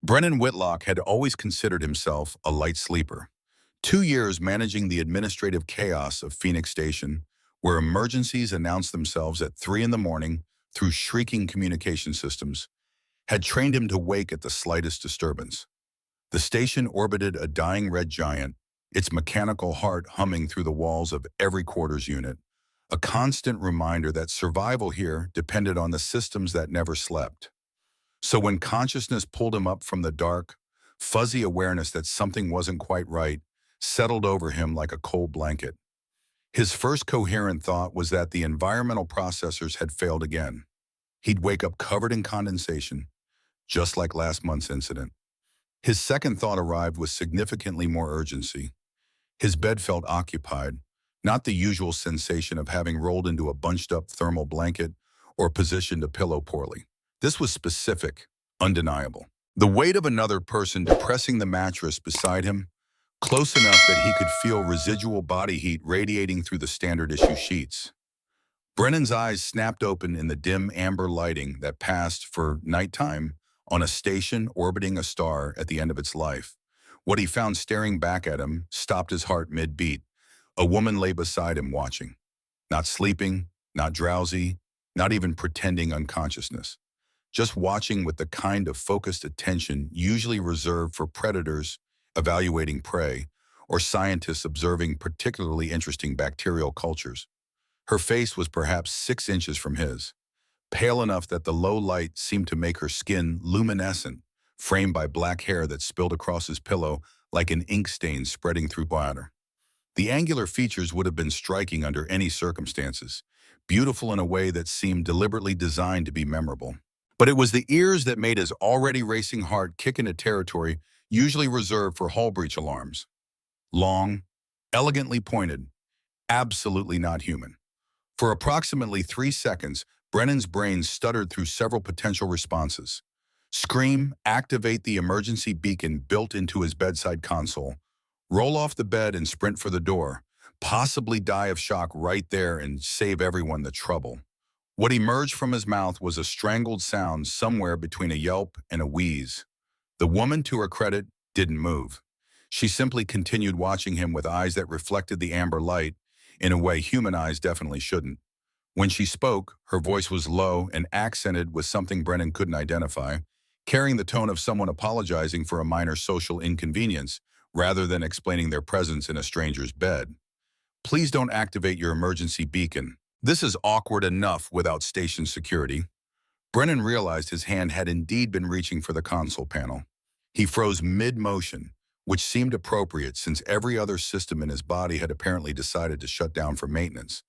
Brennan Whitlock had always considered himself a light sleeper. 2 years managing the administrative chaos of Phoenix Station, where emergencies announced themselves at 3 in the morning through shrieking communication systems, had trained him to wake at the slightest disturbance. The station orbited a dying red giant, its mechanical heart humming through the walls of every quarters unit, a constant reminder that survival here depended on the systems that never slept. So when consciousness pulled him up from the dark, fuzzy awareness that something wasn't quite right settled over him like a cold blanket. His first coherent thought was that the environmental processors had failed again. He'd wake up covered in condensation, just like last month's incident. His second thought arrived with significantly more urgency. His bed felt occupied, not the usual sensation of having rolled into a bunched-up thermal blanket or positioned a pillow poorly. This was specific, undeniable. The weight of another person depressing the mattress beside him, close enough that he could feel residual body heat radiating through the standard issue sheets. Brennan's eyes snapped open in the dim amber lighting that passed for nighttime on a station orbiting a star at the end of its life. What he found staring back at him stopped his heart mid-beat. A woman lay beside him watching. Not sleeping, not drowsy, not even pretending unconsciousness. Just watching with the kind of focused attention usually reserved for predators evaluating prey or scientists observing particularly interesting bacterial cultures. Her face was perhaps 6 inches from his, pale enough that the low light seemed to make her skin luminescent, framed by black hair that spilled across his pillow like an ink stain spreading through bladder. The angular features would have been striking under any circumstances, beautiful in a way that seemed deliberately designed to be memorable. But it was the ears that made his already racing heart kick into territory usually reserved for hull breach alarms. Long, elegantly pointed, absolutely not human. For approximately 3 seconds, Brennan's brain stuttered through several potential responses. Scream, activate the emergency beacon built into his bedside console, roll off the bed and sprint for the door, possibly die of shock right there and save everyone the trouble. What emerged from his mouth was a strangled sound somewhere between a yelp and a wheeze. The woman, to her credit, didn't move. She simply continued watching him with eyes that reflected the amber light in a way human eyes definitely shouldn't. When she spoke, her voice was low and accented with something Brennan couldn't identify, carrying the tone of someone apologizing for a minor social inconvenience rather than explaining their presence in a stranger's bed. Please don't activate your emergency beacon. This is awkward enough without station security. Brennan realized his hand had indeed been reaching for the console panel. He froze mid-motion, which seemed appropriate since every other system in his body had apparently decided to shut down for maintenance.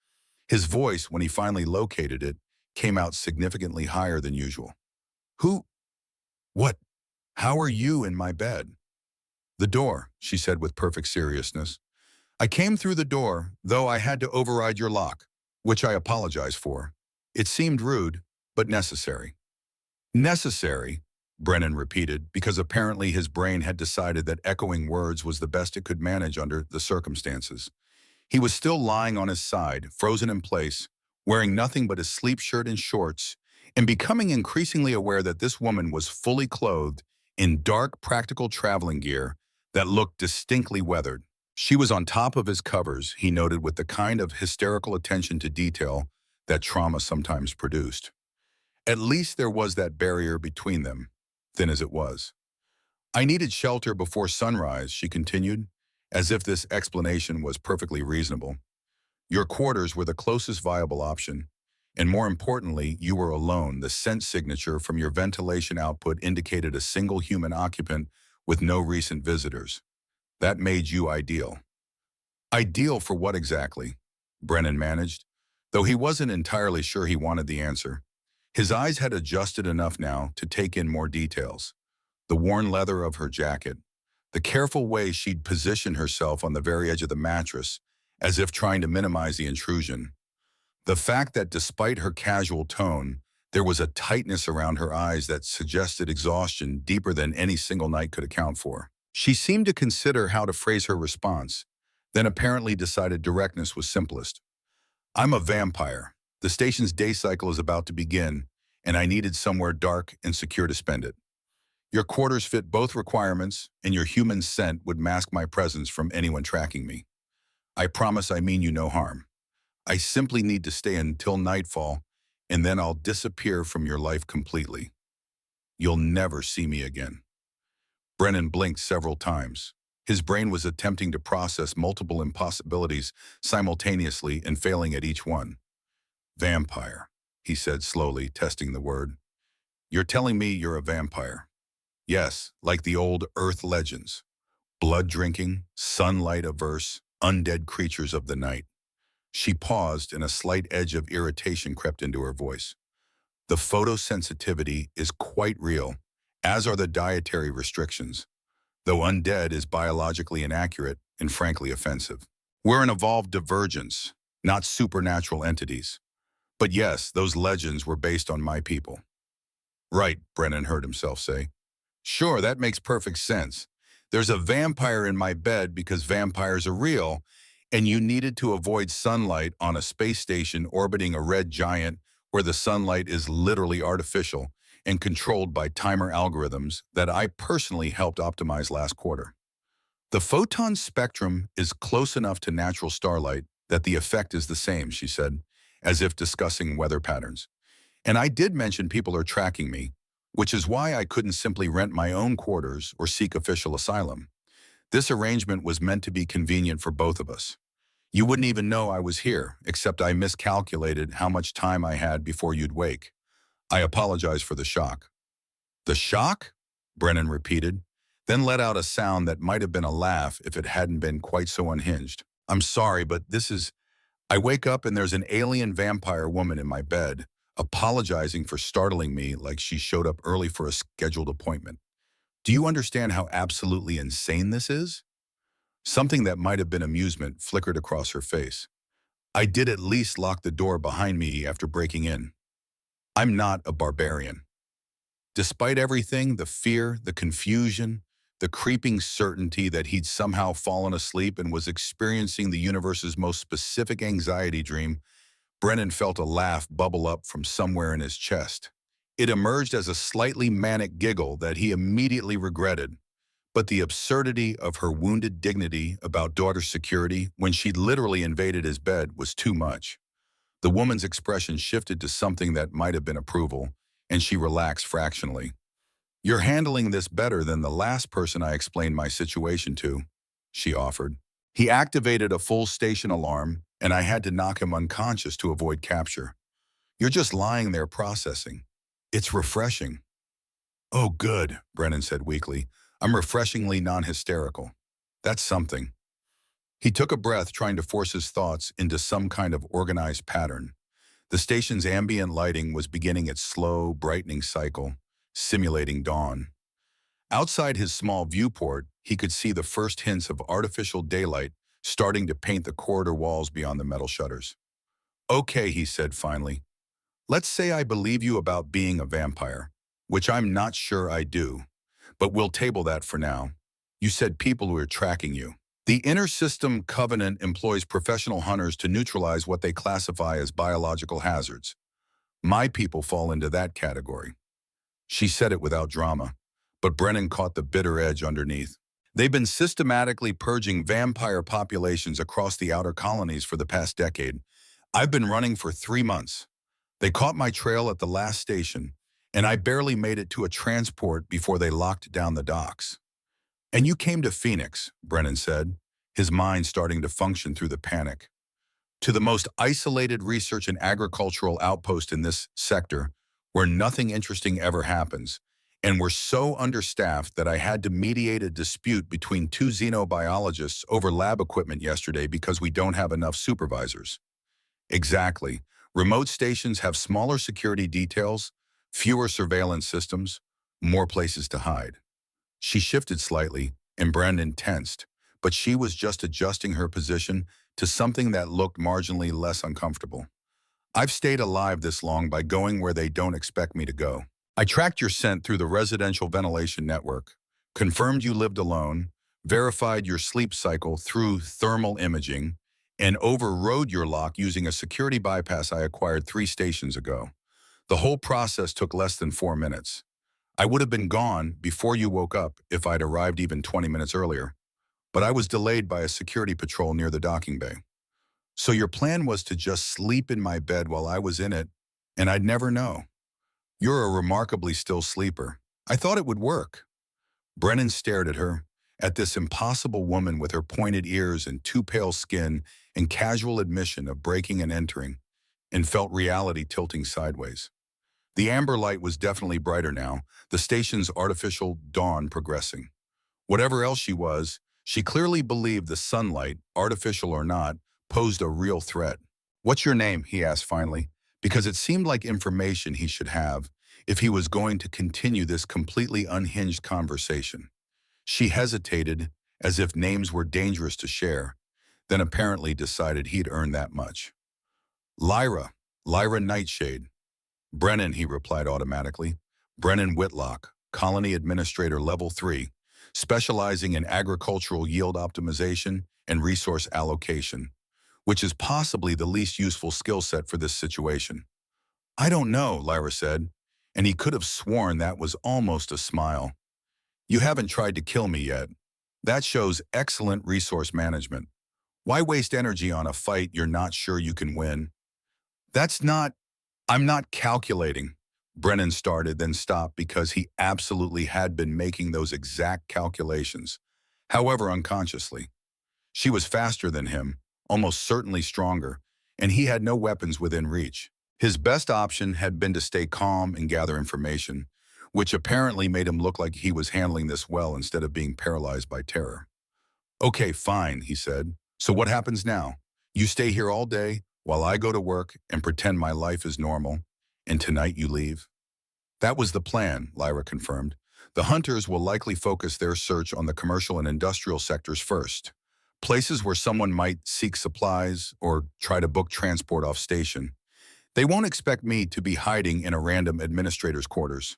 His voice, when he finally located it, came out significantly higher than usual. Who? What? How are you in my bed? The door, she said with perfect seriousness. I came through the door, though I had to override your lock, which I apologize for. It seemed rude, but necessary. Necessary, Brennan repeated, because apparently his brain had decided that echoing words was the best it could manage under the circumstances. He was still lying on his side, frozen in place, wearing nothing but his sleep shirt and shorts, and becoming increasingly aware that this woman was fully clothed in dark, practical traveling gear that looked distinctly weathered. She was on top of his covers, he noted with the kind of hysterical attention to detail that trauma sometimes produced. At least there was that barrier between them, thin as it was. I needed shelter before sunrise, she continued, as if this explanation was perfectly reasonable. Your quarters were the closest viable option, and more importantly, you were alone. The scent signature from your ventilation output indicated a single human occupant with no recent visitors. That made you ideal. Ideal for what exactly? Brennan managed, though he wasn't entirely sure he wanted the answer. His eyes had adjusted enough now to take in more details. The worn leather of her jacket, the careful way she'd positioned herself on the very edge of the mattress, as if trying to minimize the intrusion. The fact that despite her casual tone, there was a tightness around her eyes that suggested exhaustion deeper than any single night could account for. She seemed to consider how to phrase her response, then apparently decided directness was simplest. I'm a vampire. The station's day cycle is about to begin, and I needed somewhere dark and secure to spend it. Your quarters fit both requirements, and your human scent would mask my presence from anyone tracking me. I promise I mean you no harm. I simply need to stay until nightfall, and then I'll disappear from your life completely. You'll never see me again." Brennan blinked several times. His brain was attempting to process multiple impossibilities simultaneously and failing at each one. "Vampire," he said slowly, testing the word. "You're telling me you're a vampire?" "Yes, like the old Earth legends. Blood-drinking, sunlight-averse, undead creatures of the night." She paused, and a slight edge of irritation crept into her voice. "The photosensitivity is quite real, as are the dietary restrictions, though undead is biologically inaccurate and frankly offensive. We're an evolved divergence, not supernatural entities. But yes, those legends were based on my people." "Right," Brennan heard himself say. "Sure, that makes perfect sense. There's a vampire in my bed because vampires are real, and you needed to avoid sunlight on a space station orbiting a red giant where the sunlight is literally artificial and controlled by timer algorithms that I personally helped optimize last quarter. The photon spectrum is close enough to natural starlight that the effect is the same," she said, as if discussing weather patterns. "And I did mention people are tracking me, which is why I couldn't simply rent my own quarters or seek official asylum. This arrangement was meant to be convenient for both of us. You wouldn't even know I was here, except I miscalculated how much time I had before you'd wake. I apologize for the shock." "The shock?" Brennan repeated, then let out a sound that might have been a laugh if it hadn't been quite so unhinged. "I'm sorry, but this is... I wake up and there's an alien vampire woman in my bed, apologizing for startling me like she showed up early for a scheduled appointment. Do you understand how absolutely insane this is?" Something that might have been amusement flickered across her face. "I did at least lock the door behind me after breaking in. I'm not a barbarian." Despite everything, the fear, the confusion, the creeping certainty that he'd somehow fallen asleep and was experiencing the universe's most specific anxiety dream, Brennan felt a laugh bubble up from somewhere in his chest. It emerged as a slightly manic giggle that he immediately regretted, but the absurdity of her wounded dignity about daughter's security when she'd literally invaded his bed was too much. The woman's expression shifted to something that might have been approval, and she relaxed fractionally. "You're handling this better than the last person I explained my situation to," she offered. "He activated a full station alarm, and I had to knock him unconscious to avoid capture. You're just lying there processing. It's refreshing." "Oh, good," Brennan said weakly. "I'm refreshingly non-hysterical. That's something." He took a breath, trying to force his thoughts into some kind of organized pattern. The station's ambient lighting was beginning its slow, brightening cycle, simulating dawn. Outside his small viewport, he could see the first hints of artificial daylight starting to paint the corridor walls beyond the metal shutters. "Okay," he said finally. "Let's say I believe you about being a vampire, which I'm not sure I do, but we'll table that for now. You said people were tracking you. The Inter-System Covenant employs professional hunters to neutralize what they classify as biological hazards. My people fall into that category." She said it without drama, but Brennan caught the bitter edge underneath. "They've been systematically purging vampire populations across the outer colonies for the past decade. I've been running for 3 months. They caught my trail at the last station, and I barely made it to a transport before they locked down the docks." "And you came to Phoenix," Brennan said, his mind starting to function through the panic. "To the most isolated research and agricultural outpost in this sector, where nothing interesting ever happens, and we're so understaffed that I had to mediate a dispute between 2 xenobiologists over lab equipment yesterday because we don't have enough supervisors." "Exactly. Remote stations have smaller security details, fewer surveillance systems, more places to hide." She shifted slightly, and Brandon tensed, but she was just adjusting her position to something that looked marginally less uncomfortable. "I've stayed alive this long by going where they don't expect me to go. I tracked your scent through the residential ventilation network, confirmed you lived alone, verified your sleep cycle through thermal imaging, and overrode your lock using a security bypass I acquired 3 stations ago. The whole process took less than 4 minutes. I would have been gone before you woke up if I'd arrived even 20 minutes earlier, but I was delayed by a security patrol near the docking bay. So your plan was to just sleep in my bed while I was in it, and I'd never know. You're a remarkably still sleeper. I thought it would work. Brennan stared at her, at this impossible woman with her pointed ears and too pale skin and casual admission of breaking and entering, and felt reality tilting sideways. The amber light was definitely brighter now, the station's artificial dawn progressing. Whatever else she clearly believed the sunlight, artificial or not, posed a real threat. What's your name? He asked finally, because it seemed like information he should have if he was going to continue this completely unhinged conversation. She hesitated, as if names were dangerous to share, then apparently decided he'd earned that much. Lyra, Lyra Nightshade. Brennan, he replied automatically. Brennan Whitlock, Colony Administrator Level 3, specializing in agricultural yield optimization and resource allocation, which is possibly the least useful skill set for this situation. I don't know, Lyra said, and he could have sworn that was almost a smile. You haven't tried to kill me yet. That shows excellent resource management. Why waste energy on a fight you're not sure you can win? I'm not calculating. Brennan started, then stopped because he absolutely had been making those exact calculations, however unconsciously. She was faster than him, almost certainly stronger, and he had no weapons within reach. His best option had been to stay calm and gather information, which apparently made him look like he was handling this well instead of being paralyzed by terror. Okay, fine, he said. So what happens now? You stay here all day while I go to work and pretend my life is normal, and tonight you leave? That was the plan, Lyra confirmed. The hunters will likely focus their search on the commercial and industrial sectors first, places where someone might seek supplies or try to book transport off station. They won't expect me to be hiding in a random administrator's quarters.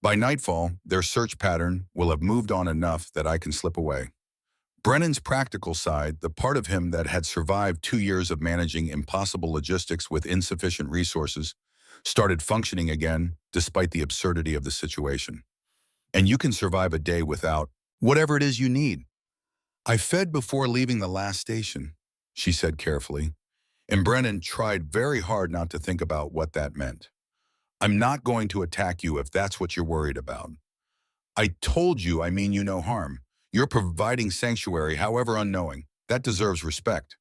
By nightfall, their search pattern will have moved on enough that I can slip away. Brennan's practical side, the part of him that had survived 2 years of managing impossible logistics with insufficient resources, started functioning again despite the absurdity of the situation. And you can survive a day without whatever it is you need. I fed before leaving the last station, she said carefully, and Brennan tried very hard not to think about what that meant. I'm not going to attack you if that's what you're worried about. I told you I mean you no harm. You're providing sanctuary, however unknowing. That deserves respect.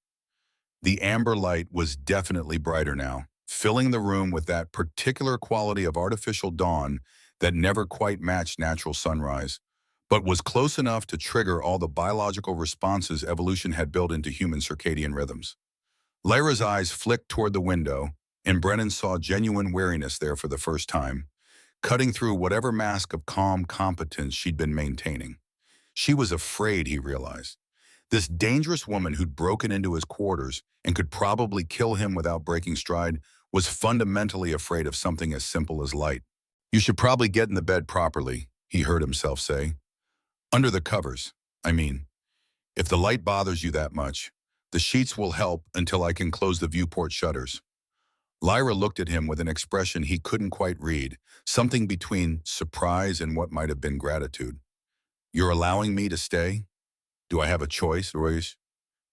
The amber light was definitely brighter now, filling the room with that particular quality of artificial dawn that never quite matched natural sunrise, but was close enough to trigger all the biological responses evolution had built into human circadian rhythms. Lyra's eyes flicked toward the window, and Brennan saw genuine wariness there for the first time, cutting through whatever mask of calm competence she'd been maintaining. She was afraid, he realized. This dangerous woman who'd broken into his quarters and could probably kill him without breaking stride was fundamentally afraid of something as simple as light. You should probably get in the bed properly, he heard himself say. Under the covers, I mean. If the light bothers you that much, the sheets will help until I can close the viewport shutters. Lyra looked at him with an expression he couldn't quite read, something between surprise and what might have been gratitude. You're allowing me to stay? Do I have a choice, Royce?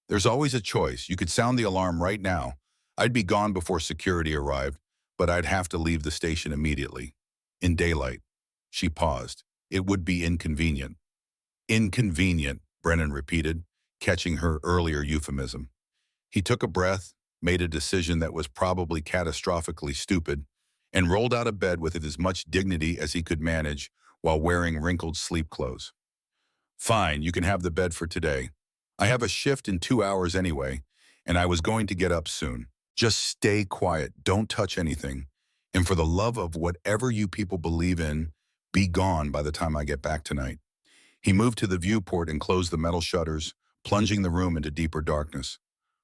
There's always a choice. You could sound the alarm right now. I'd be gone before security arrived, but I'd have to leave the station immediately. In daylight. She paused. It would be inconvenient. Inconvenient, Brennan repeated, catching her earlier euphemism. He took a breath, made a decision that was probably catastrophically stupid, and rolled out of bed with as much dignity as he could manage while wearing wrinkled sleep clothes. Fine, you can have the bed for today. I have a shift in 2 hours anyway, and I was going to get up soon. Just stay quiet, don't touch anything, and for the love of whatever you people believe in, be gone by the time I get back tonight. He moved to the viewport and closed the metal shutters, plunging the room into deeper darkness.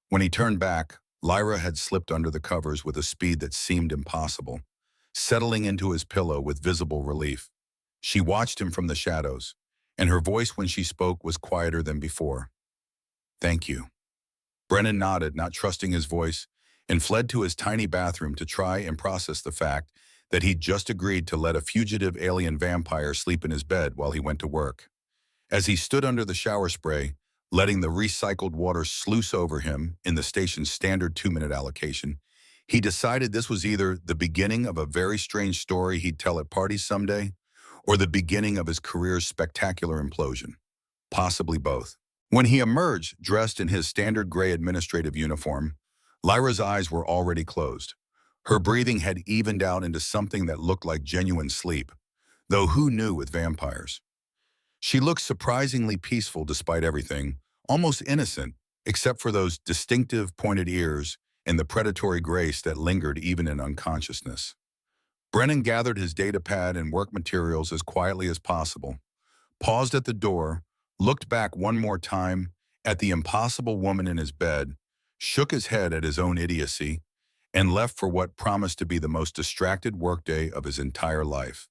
When he turned back, Lyra had slipped under the covers with a speed that seemed impossible, settling into his pillow with visible relief. She watched him from the shadows, and her voice when she spoke was quieter than before. Thank you. Brennan nodded, not trusting his voice, and fled to his tiny bathroom to try and process the fact that he'd just agreed to let a fugitive alien vampire sleep in his bed while he went to work. As he stood under the shower spray, letting the recycled water sluice over him in the station's standard 2-minute allocation, he decided this was either the beginning of a very strange story he'd tell at parties someday, or the beginning of his career's spectacular implosion. Possibly both. When he emerged, dressed in his standard gray administrative uniform, Lyra's eyes were already closed. Her breathing had evened out into something that looked like genuine sleep, though who knew with vampires? She looked surprisingly peaceful despite everything, almost innocent, except for those distinctive pointed ears and the predatory grace that lingered even in unconsciousness. Brennan gathered his datapad and work materials as quietly as possible, paused at the door, looked back one more time at the impossible woman in his bed, shook his head at his own idiocy, and left for what promised to be the most distracted workday of his entire life.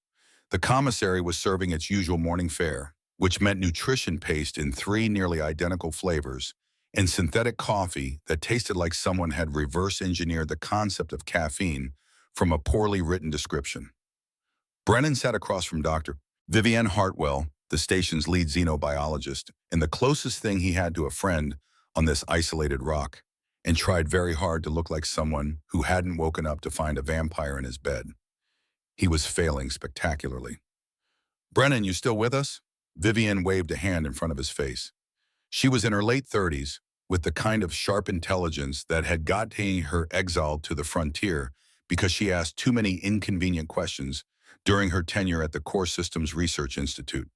The commissary was serving its usual morning fare, which meant nutrition paste in 3 nearly identical flavors, and synthetic coffee that tasted like someone had reverse-engineered the concept of caffeine from a poorly written description. Brennan sat across from Dr. Vivienne Hartwell, the station's lead xenobiologist, and the closest thing he had to a friend on this isolated rock, and tried very hard to look like someone who hadn't woken up to find a vampire in his bed. He was failing spectacularly. "Brennan, you still with us?" Vivienne waved a hand in front of his face. She was in her late 30s, with the kind of sharp intelligence that had gotten her exiled to the frontier because she asked too many inconvenient questions during her tenure at the Core Systems Research Institute.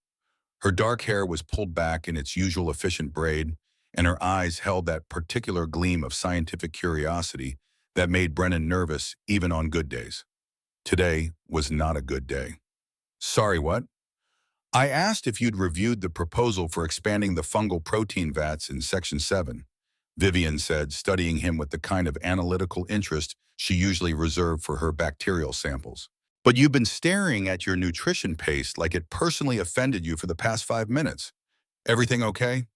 Her dark hair was pulled back in its usual efficient braid, and her eyes held that particular gleam of scientific curiosity that made Brennan nervous even on good days. Today was not a good day. "Sorry, what?" "I asked if you'd reviewed the proposal for expanding the fungal protein vats in Section 7, Vivian said, studying him with the kind of analytical interest she usually reserved for her bacterial samples. "But you've been staring at your nutrition paste like it personally offended you for the past 5 minutes. Everything okay?"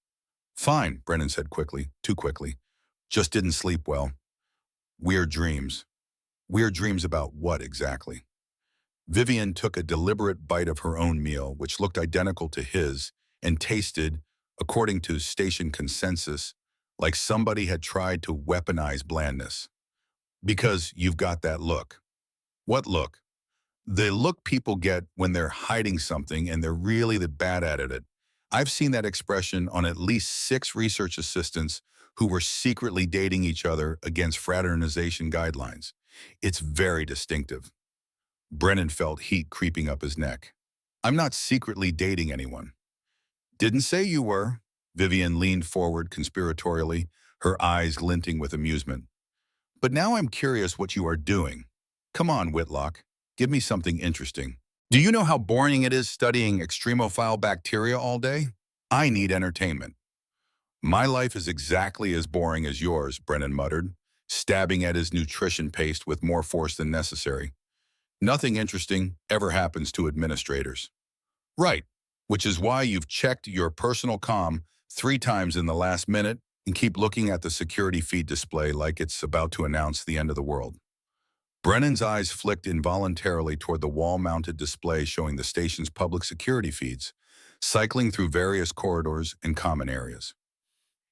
"Fine," Brennan said quickly, too quickly. "Just didn't sleep well. Weird dreams." "Weird dreams about what exactly?" Vivian took a deliberate bite of her own meal, which looked identical to his, and tasted, according to station consensus, like somebody had tried to weaponize blandness. "Because you've got that look." "What look?" "The look people get when they're hiding something and they're really bad at it. I've seen that expression on at least 6 research assistants who were secretly dating each other against fraternization guidelines. It's very distinctive." Brennan felt heat creeping up his neck. "I'm not secretly dating anyone." "Didn't say you were." Vivian leaned forward conspiratorially, her eyes glinting with amusement. "But now I'm curious what you are doing. Come on, Whitlock. Give me something interesting. Do you know how boring it is studying extremophile bacteria all day? I need entertainment." "My life is exactly as boring as yours," Brennan muttered, stabbing at his nutrition paste with more force than necessary. "Nothing interesting ever happens to administrators." "Right, which is why you've checked your personal comm 3 times in the last minute and keep looking at the security feed display like it's about to announce the end of the world." Brennan's eyes flicked involuntarily toward the wall-mounted display showing the station's public security feeds, cycling through various corridors and common areas.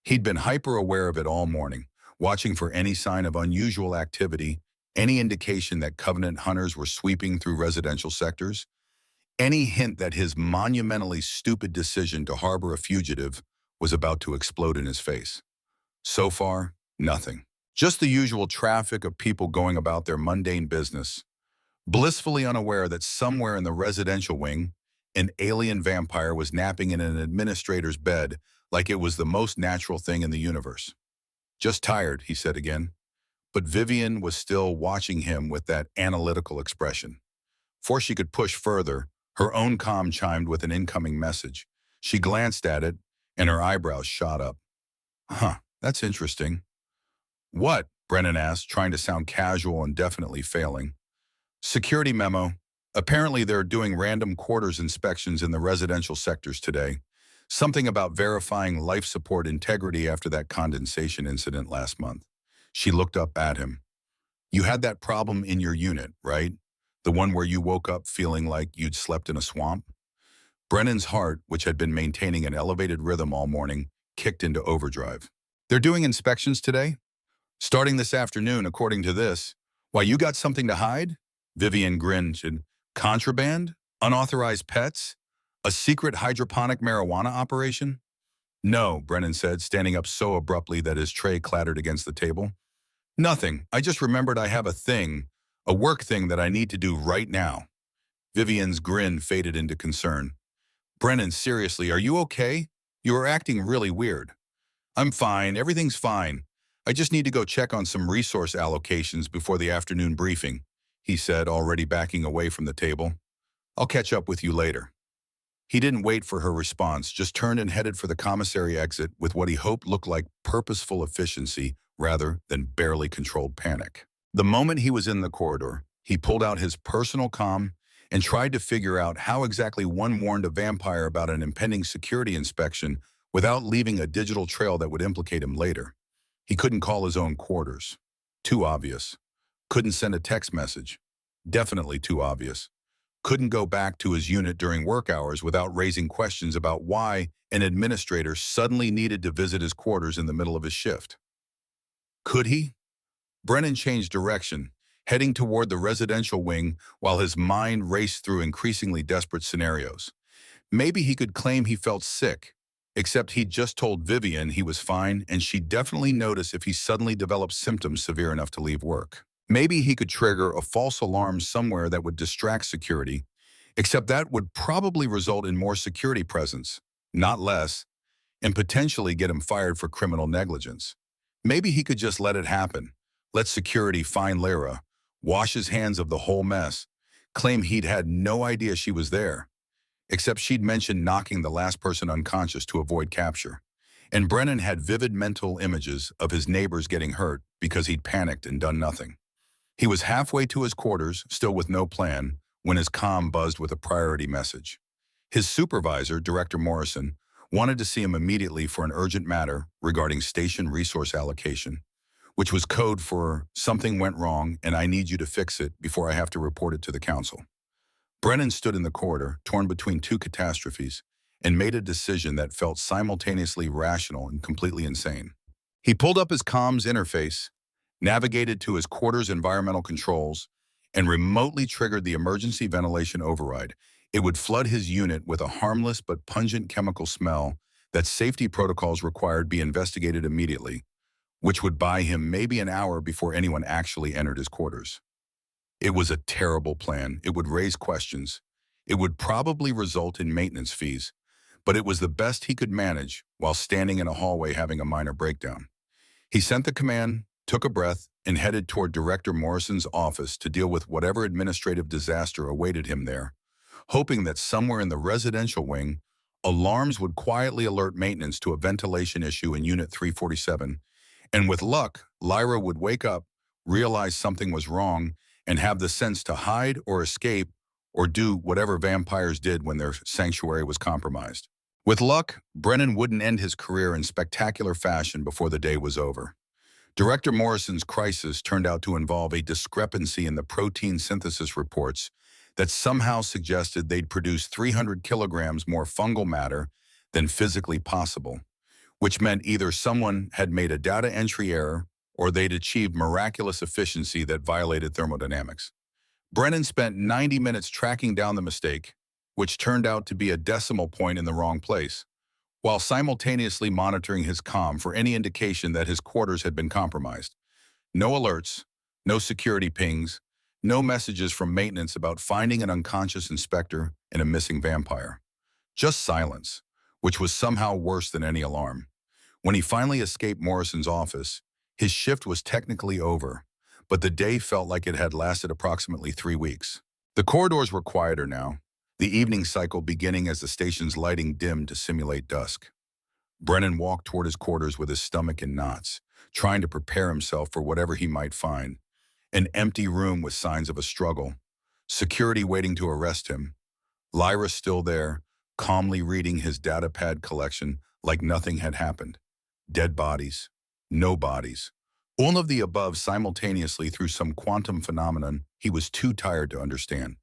He'd been hyper-aware of it all morning, watching for any sign of unusual activity, any indication that Covenant hunters were sweeping through residential sectors, any hint that his monumentally stupid decision to harbor a fugitive was about to explode in his face. So far, nothing. Just the usual traffic of people going about their mundane business, blissfully unaware that somewhere in the residential wing, an alien vampire was napping in an administrator's bed like it was the most natural thing in the universe. "Just tired," he said again. But Vivian was still watching him with that analytical expression. Before she could push further, her own comm chimed with an incoming message. She glanced at it, and her eyebrows shot up. "Huh, that's interesting." "What?" Brennan asked, trying to sound casual and definitely failing. "Security memo. Apparently they're doing random quarters inspections in the residential sectors today. Something about verifying life support integrity after that condensation incident last month." She looked up at him. "You had that problem in your unit, right? The one where you woke up feeling like you'd slept in a swamp? Brennan's heart, which had been maintaining an elevated rhythm all morning, kicked into overdrive. They're doing inspections today? Starting this afternoon, according to this. Why, you got something to hide? Vivian grinned. Contraband? Unauthorized pets? A secret hydroponic marijuana operation? No, Brennan said, standing up so abruptly that his tray clattered against the table. Nothing. I just remembered I have a work thing that I need to do right now. Vivian's grin faded into concern. Brennan, seriously, are you okay? You are acting really weird. I'm fine. Everything's fine. I just need to go check on some resource allocations before the afternoon briefing, he said, already backing away from the table. I'll catch up with you later. He didn't wait for her response, just turned and headed for the commissary exit with what he hoped looked like purposeful efficiency rather than barely controlled panic. The moment he was in the corridor, he pulled out his personal comm and tried to figure out how exactly one warned a vampire about an impending security inspection without leaving a digital trail that would implicate him later. He couldn't call his own quarters. Too obvious. Couldn't send a text message. Definitely too obvious. Couldn't go back to his unit during work hours without raising questions about why an administrator suddenly needed to visit his quarters in the middle of his shift. Could he? Brennan changed direction, heading toward the residential wing while his mind raced through increasingly desperate scenarios. Maybe he could claim he felt sick, except he'd just told Vivian he was fine and she'd definitely notice if he suddenly developed symptoms severe enough to leave work. Maybe he could trigger a false alarm somewhere that would distract security, except that would probably result in more security presence, not less, and potentially get him fired for criminal negligence. Maybe he could just let it happen, let security find Lyra, wash his hands of the whole mess, claim he'd had no idea she was there, except she'd mentioned knocking the last person unconscious to avoid capture. And Brennan had vivid mental images of his neighbors getting hurt because he'd panicked and done nothing. He was halfway to his quarters, still with no plan, when his comm buzzed with a priority message. His supervisor, Director Morrison, wanted to see him immediately for an urgent matter regarding station resource allocation, which was code for something went wrong and I need you to fix it before I have to report it to the council. Brennan stood in the corridor, torn between two catastrophes, and made a decision that felt simultaneously rational and completely insane. He pulled up his comms interface, navigated to his quarters' environmental controls, and remotely triggered the emergency ventilation override. It would flood his unit with a harmless but pungent chemical smell that safety protocols required be investigated immediately, which would buy him maybe an hour before anyone actually entered his quarters. It was a terrible plan. It would raise questions. It would probably result in maintenance fees, but it was the best he could manage while standing in a hallway having a minor breakdown. He sent the command, took a breath, and headed toward Director Morrison's office to deal with whatever administrative disaster awaited him there, hoping that somewhere in the residential wing, alarms would quietly alert maintenance to a ventilation issue in Unit 347, and with luck, Lyra would wake up, realize something was wrong, and have the sense to hide or escape or do whatever vampires did when their sanctuary was compromised. With luck, Brennan wouldn't end his career in spectacular fashion before the day was over. Director Morrison's crisis turned out to involve a discrepancy in the protein synthesis reports that somehow suggested they'd produce 300 kilograms more fungal matter than physically possible, which meant either someone had made a data entry error or they'd achieved miraculous efficiency that violated thermodynamics. Brennan spent 90 minutes tracking down the mistake, which turned out to be a decimal point in the wrong place, while simultaneously monitoring his comm for any indication that his quarters had been compromised. No alerts, no security pings, no messages from maintenance about finding an unconscious inspector and a missing vampire. Just silence, which was somehow worse than any alarm. When he finally escaped Morrison's office, his shift was technically over, but the day felt like it had lasted approximately 3 weeks. The corridors were quieter now, the evening cycle beginning as the station's lighting dimmed to simulate dusk. Brennan walked toward his quarters with his stomach in knots, trying to prepare himself for whatever he might find. An empty room with signs of a struggle, security waiting to arrest him, Lyra still there, calmly reading his datapad collection like nothing had happened. Dead bodies, no bodies, All of the above simultaneously through some quantum phenomenon he was too tired to understand.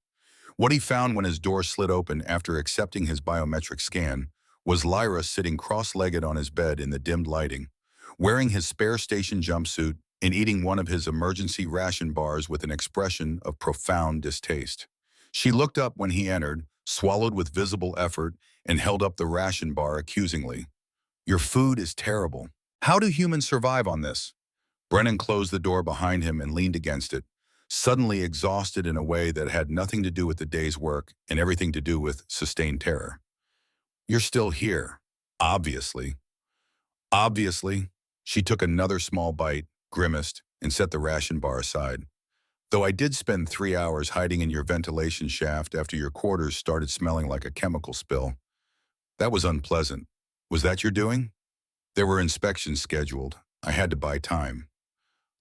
What he found when his door slid open after accepting his biometric scan was Lyra sitting cross-legged on his bed in the dimmed lighting, wearing his spare station jumpsuit and eating one of his emergency ration bars with an expression of profound distaste. She looked up when he entered, swallowed with visible effort, and held up the ration bar accusingly. "Your food is terrible. How do humans survive on this?" Brennan closed the door behind him and leaned against it, suddenly exhausted in a way that had nothing to do with the day's work and everything to do with sustained terror. "You're still here. Obviously." Obviously. She took another small bite, grimaced, and set the ration bar aside. "Though I did spend 3 hours hiding in your ventilation shaft after your quarters started smelling like a chemical spill. That was unpleasant. Was that your doing?" "There were inspections scheduled. I had to buy time."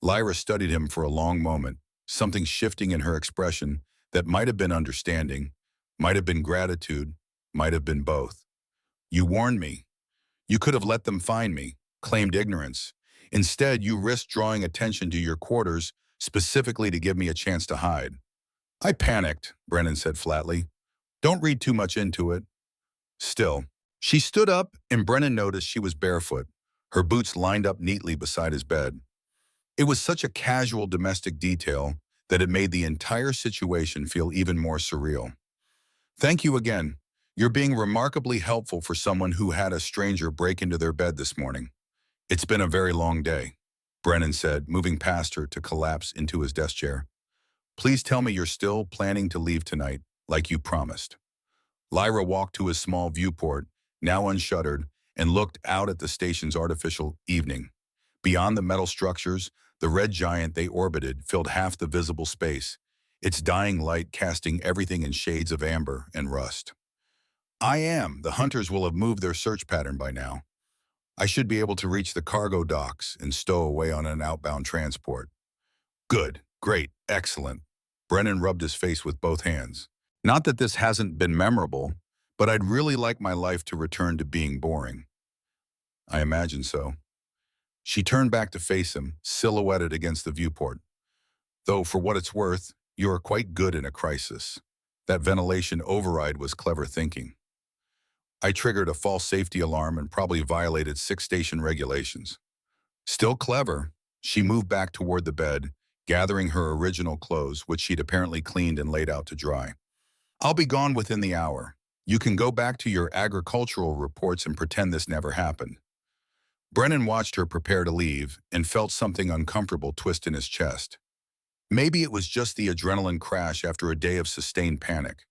Lyra studied him for a long moment, something shifting in her expression that might have been understanding, might have been gratitude, might have been both. "You warned me. You could have let them find me, claimed ignorance. Instead, you risked drawing attention to your quarters specifically to give me a chance to hide." "I panicked," Brennan said flatly. "Don't read too much into it." Still, she stood up and Brennan noticed she was barefoot, her boots lined up neatly beside his bed. It was such a casual domestic detail that it made the entire situation feel even more surreal. "Thank you again. You're being remarkably helpful for someone who had a stranger break into their bed this morning. It's been a very long day," Brennan said, moving past her to collapse into his desk chair. "Please tell me you're still planning to leave tonight, like you promised." Lyra walked to his small viewport, now unshuttered, and looked out at the station's artificial evening. Beyond the metal structures, the red giant they orbited filled half the visible space, its dying light casting everything in shades of amber and rust. The hunters will have moved their search pattern by now. I should be able to reach the cargo docks and stow away on an outbound transport." "Good, great, excellent." Brennan rubbed his face with both hands. "Not that this hasn't been memorable, but I'd really like my life to return to being boring." "I imagine so." She turned back to face him, silhouetted against the viewport. "Though, for what it's worth, you are quite good in a crisis. That ventilation override was clever thinking." "I triggered a false safety alarm and probably violated 6 station regulations." "Still clever." She moved back toward the bed, gathering her original clothes, which she'd apparently cleaned and laid out to dry. "I'll be gone within the hour. You can go back to your agricultural reports and pretend this never happened." Brennan watched her prepare to leave and felt something uncomfortable twist in his chest. Maybe it was just the adrenaline crash after a day of sustained panic.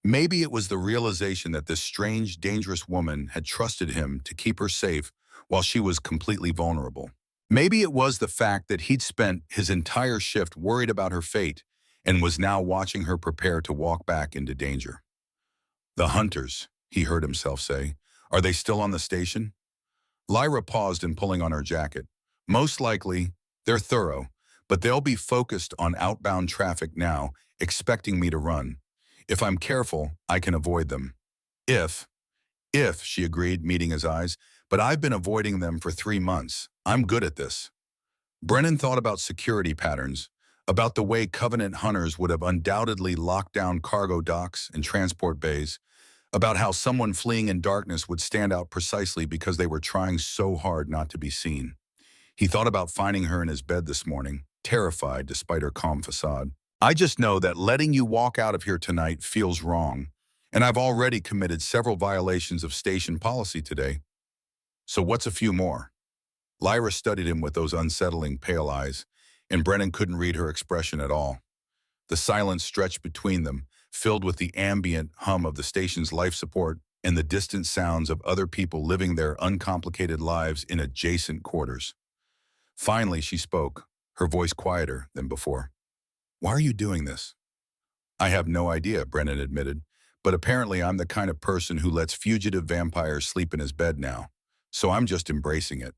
Maybe it was the realization that this strange, dangerous woman had trusted him to keep her safe while she was completely vulnerable. Maybe it was the fact that he'd spent his entire shift worried about her fate and was now watching her prepare to walk back into danger. "The hunters," he heard himself say. "Are they still on the station?" Lyra paused in pulling on her jacket. "Most likely, they're thorough, but they'll be focused on outbound traffic now, expecting me to run. If I'm careful, I can avoid them." If, she agreed, meeting his eyes, "but I've been avoiding them for 3 months. I'm good at this." Brennan thought about security patterns, about the way Covenant hunters would have undoubtedly locked down cargo docks and transport bays, about how someone fleeing in darkness would stand out precisely because they were trying so hard not to be seen. He thought about finding her in his bed this morning, terrified despite her calm facade. "I just know that letting you walk out of here tonight feels wrong, and I've already committed several violations of station policy today. So what's a few more?" Lyra studied him with those unsettling pale eyes, and Brennan couldn't read her expression at all. The silence stretched between them, filled with the ambient hum of the station's life support and the distant sounds of other people living their uncomplicated lives in adjacent quarters. Finally, she spoke, her voice quieter than before. "Why are you doing this?" "I have no idea," Brennan admitted, "but apparently I'm the kind of person who lets fugitive vampires sleep in his bed now, so I'm just embracing it."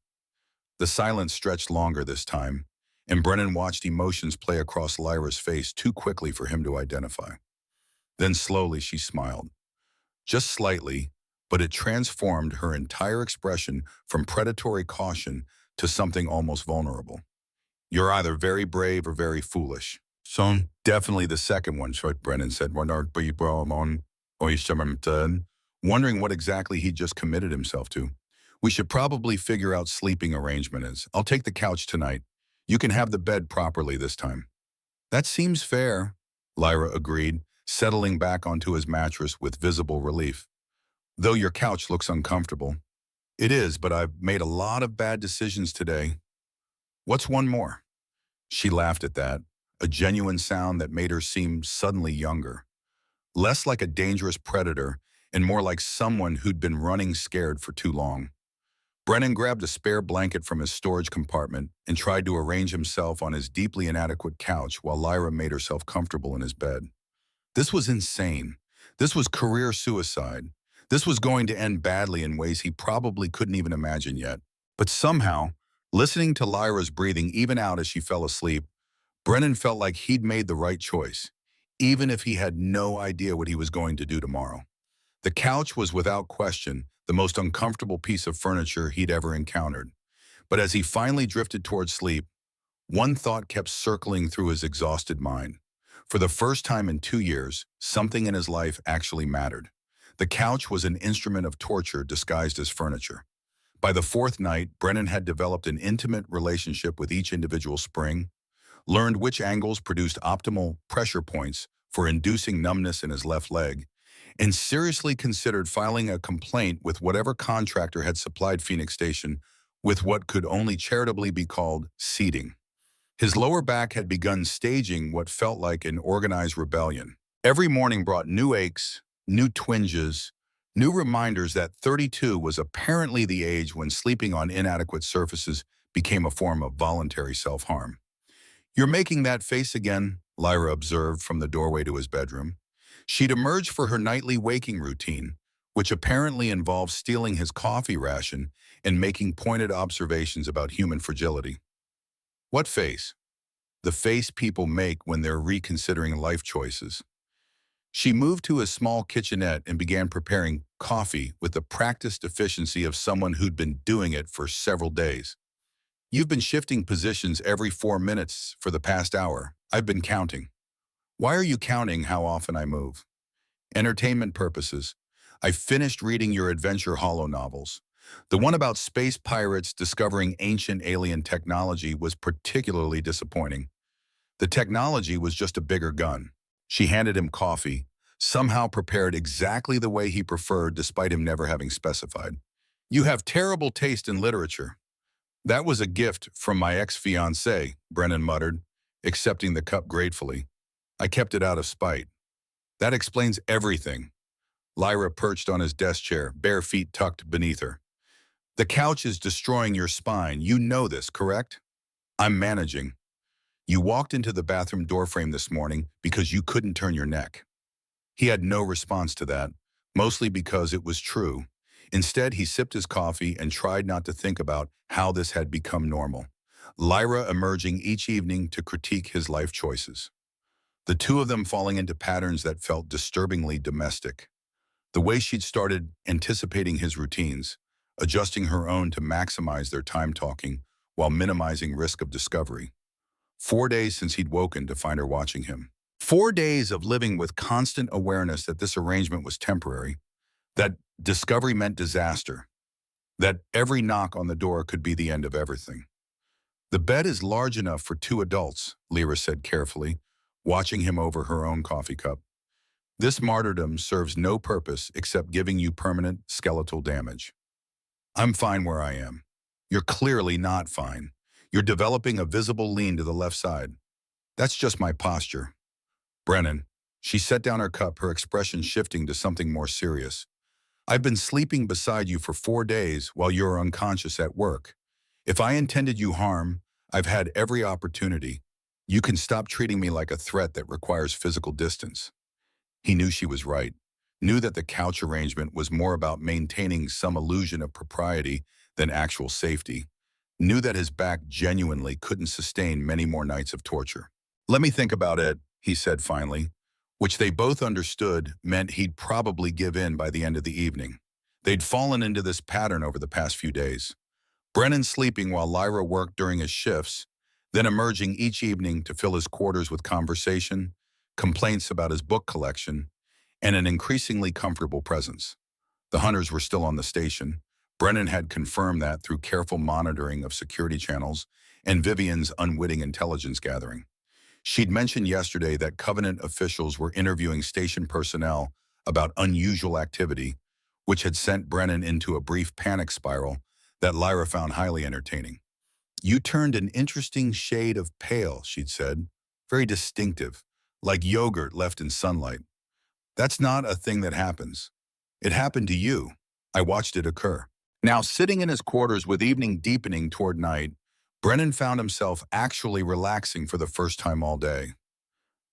The silence stretched longer this time, and Brennan watched emotions play across Lyra's face too quickly for him to identify. Then slowly she smiled. Just slightly, but it transformed her entire expression from predatory caution to something almost vulnerable. You're either very brave or very foolish. So definitely the second one, short Brennan said, wondering what exactly he just committed himself to. We should probably figure out sleeping arrangement is. I'll take the couch tonight. You can have the bed properly this time. That seems fair, Lyra agreed, settling back onto his mattress with visible relief. Though your couch looks uncomfortable. It is, but I've made a lot of bad decisions today. What's one more? She laughed at that, a genuine sound that made her seem suddenly younger. Less like a dangerous predator and more like someone who'd been running scared for too long. Brennan grabbed a spare blanket from his storage compartment and tried to arrange himself on his deeply inadequate couch while Lyra made herself comfortable in his bed. This was insane. This was career suicide. This was going to end badly in ways he probably couldn't even imagine yet. But somehow, listening to Lyra's breathing even out as she fell asleep, Brennan felt like he'd made the right choice, even if he had no idea what he was going to do tomorrow. The couch was without question the most uncomfortable piece of furniture he'd ever encountered. But as he finally drifted towards sleep, one thought kept circling through his exhausted mind. For the first time in 2 years, something in his life actually mattered. The couch was an instrument of torture disguised as furniture. By the fourth night, Brennan had developed an intimate relationship with each individual spring, learned which angles produced optimal pressure points for inducing numbness in his left leg, and seriously considered filing a complaint with whatever contractor had supplied Phoenix Station with what could only charitably be called seating. His lower back had begun staging what felt like an organized rebellion. Every morning brought new aches, new twinges, new reminders that 32 was apparently the age when sleeping on inadequate surfaces became a form of voluntary self-harm. "You're making that face again," Lyra observed from the doorway to his bedroom. She'd emerged for her nightly waking routine, which apparently involved stealing his coffee ration and making pointed observations about human fragility. What face? The face people make when they're reconsidering life choices. She moved to a small kitchenette and began preparing coffee with the practiced efficiency of someone who'd been doing it for several days. "You've been shifting positions every 4 minutes for the past hour. I've been counting." "Why are you counting how often I move?" "Entertainment purposes. I finished reading your Adventure Hollow novels. The one about space pirates discovering ancient alien technology was particularly disappointing. The technology was just a bigger gun." She handed him coffee, somehow prepared exactly the way he preferred despite him never having specified. "You have terrible taste in literature." "That was a gift from my ex-fiancée," Brennan muttered, accepting the cup gratefully. "I kept it out of spite." "That explains everything." Lyra perched on his desk chair, bare feet tucked beneath her. "The couch is destroying your spine. You know this, correct?" "I'm managing." "You walked into the bathroom doorframe this morning because you couldn't turn your neck." He had no response to that, mostly because it was true. Instead, he sipped his coffee and tried not to think about how this had become normal. Lyra emerging each evening to critique his life choices. The two of them falling into patterns that felt disturbingly domestic. The way she'd started anticipating his routines, adjusting her own to maximize their time talking while minimizing risk of discovery. 4 days since he'd woken to find her watching him. 4 days of living with constant awareness that this arrangement was temporary, that discovery meant disaster, that every knock on the door could be the end of everything. "The bed is large enough for 2 adults, Lyra said carefully, watching him over her own coffee cup. "This martyrdom serves no purpose except giving you permanent skeletal damage." "I'm fine where I am." "You're clearly not fine. You're developing a visible lean to the left side." "That's just my posture." "Brennan." She set down her cup, her expression shifting to something more serious. "I've been sleeping beside you for 4 days while you're unconscious at work. If I intended you harm, I've had every opportunity. You can stop treating me like a threat that requires physical distance." He knew she was right, knew that the couch arrangement was more about maintaining some illusion of propriety than actual safety, knew that his back genuinely couldn't sustain many more nights of torture. "Let me think about it," he said finally, which they both understood meant he'd probably give in by the end of the evening. They'd fallen into this pattern over the past few days. Brennan sleeping while Lyra worked during his shifts, then emerging each evening to fill his quarters with conversation, complaints about his book collection, and an increasingly comfortable presence. The hunters were still on the station. Brennan had confirmed that through careful monitoring of security channels and Vivian's unwitting intelligence gathering. She'd mentioned yesterday that Covenant officials were interviewing station personnel about unusual activity, which had sent Brennan into a brief panic spiral that Lyra found highly entertaining. "You turned an interesting shade of pale," she'd said. "Very distinctive, like yogurt left in sunlight. That's not a thing that happens. It happened to you. I watched it occur." Now, sitting in his quarters with evening deepening toward night, Brennan found himself actually relaxing for the first time all day.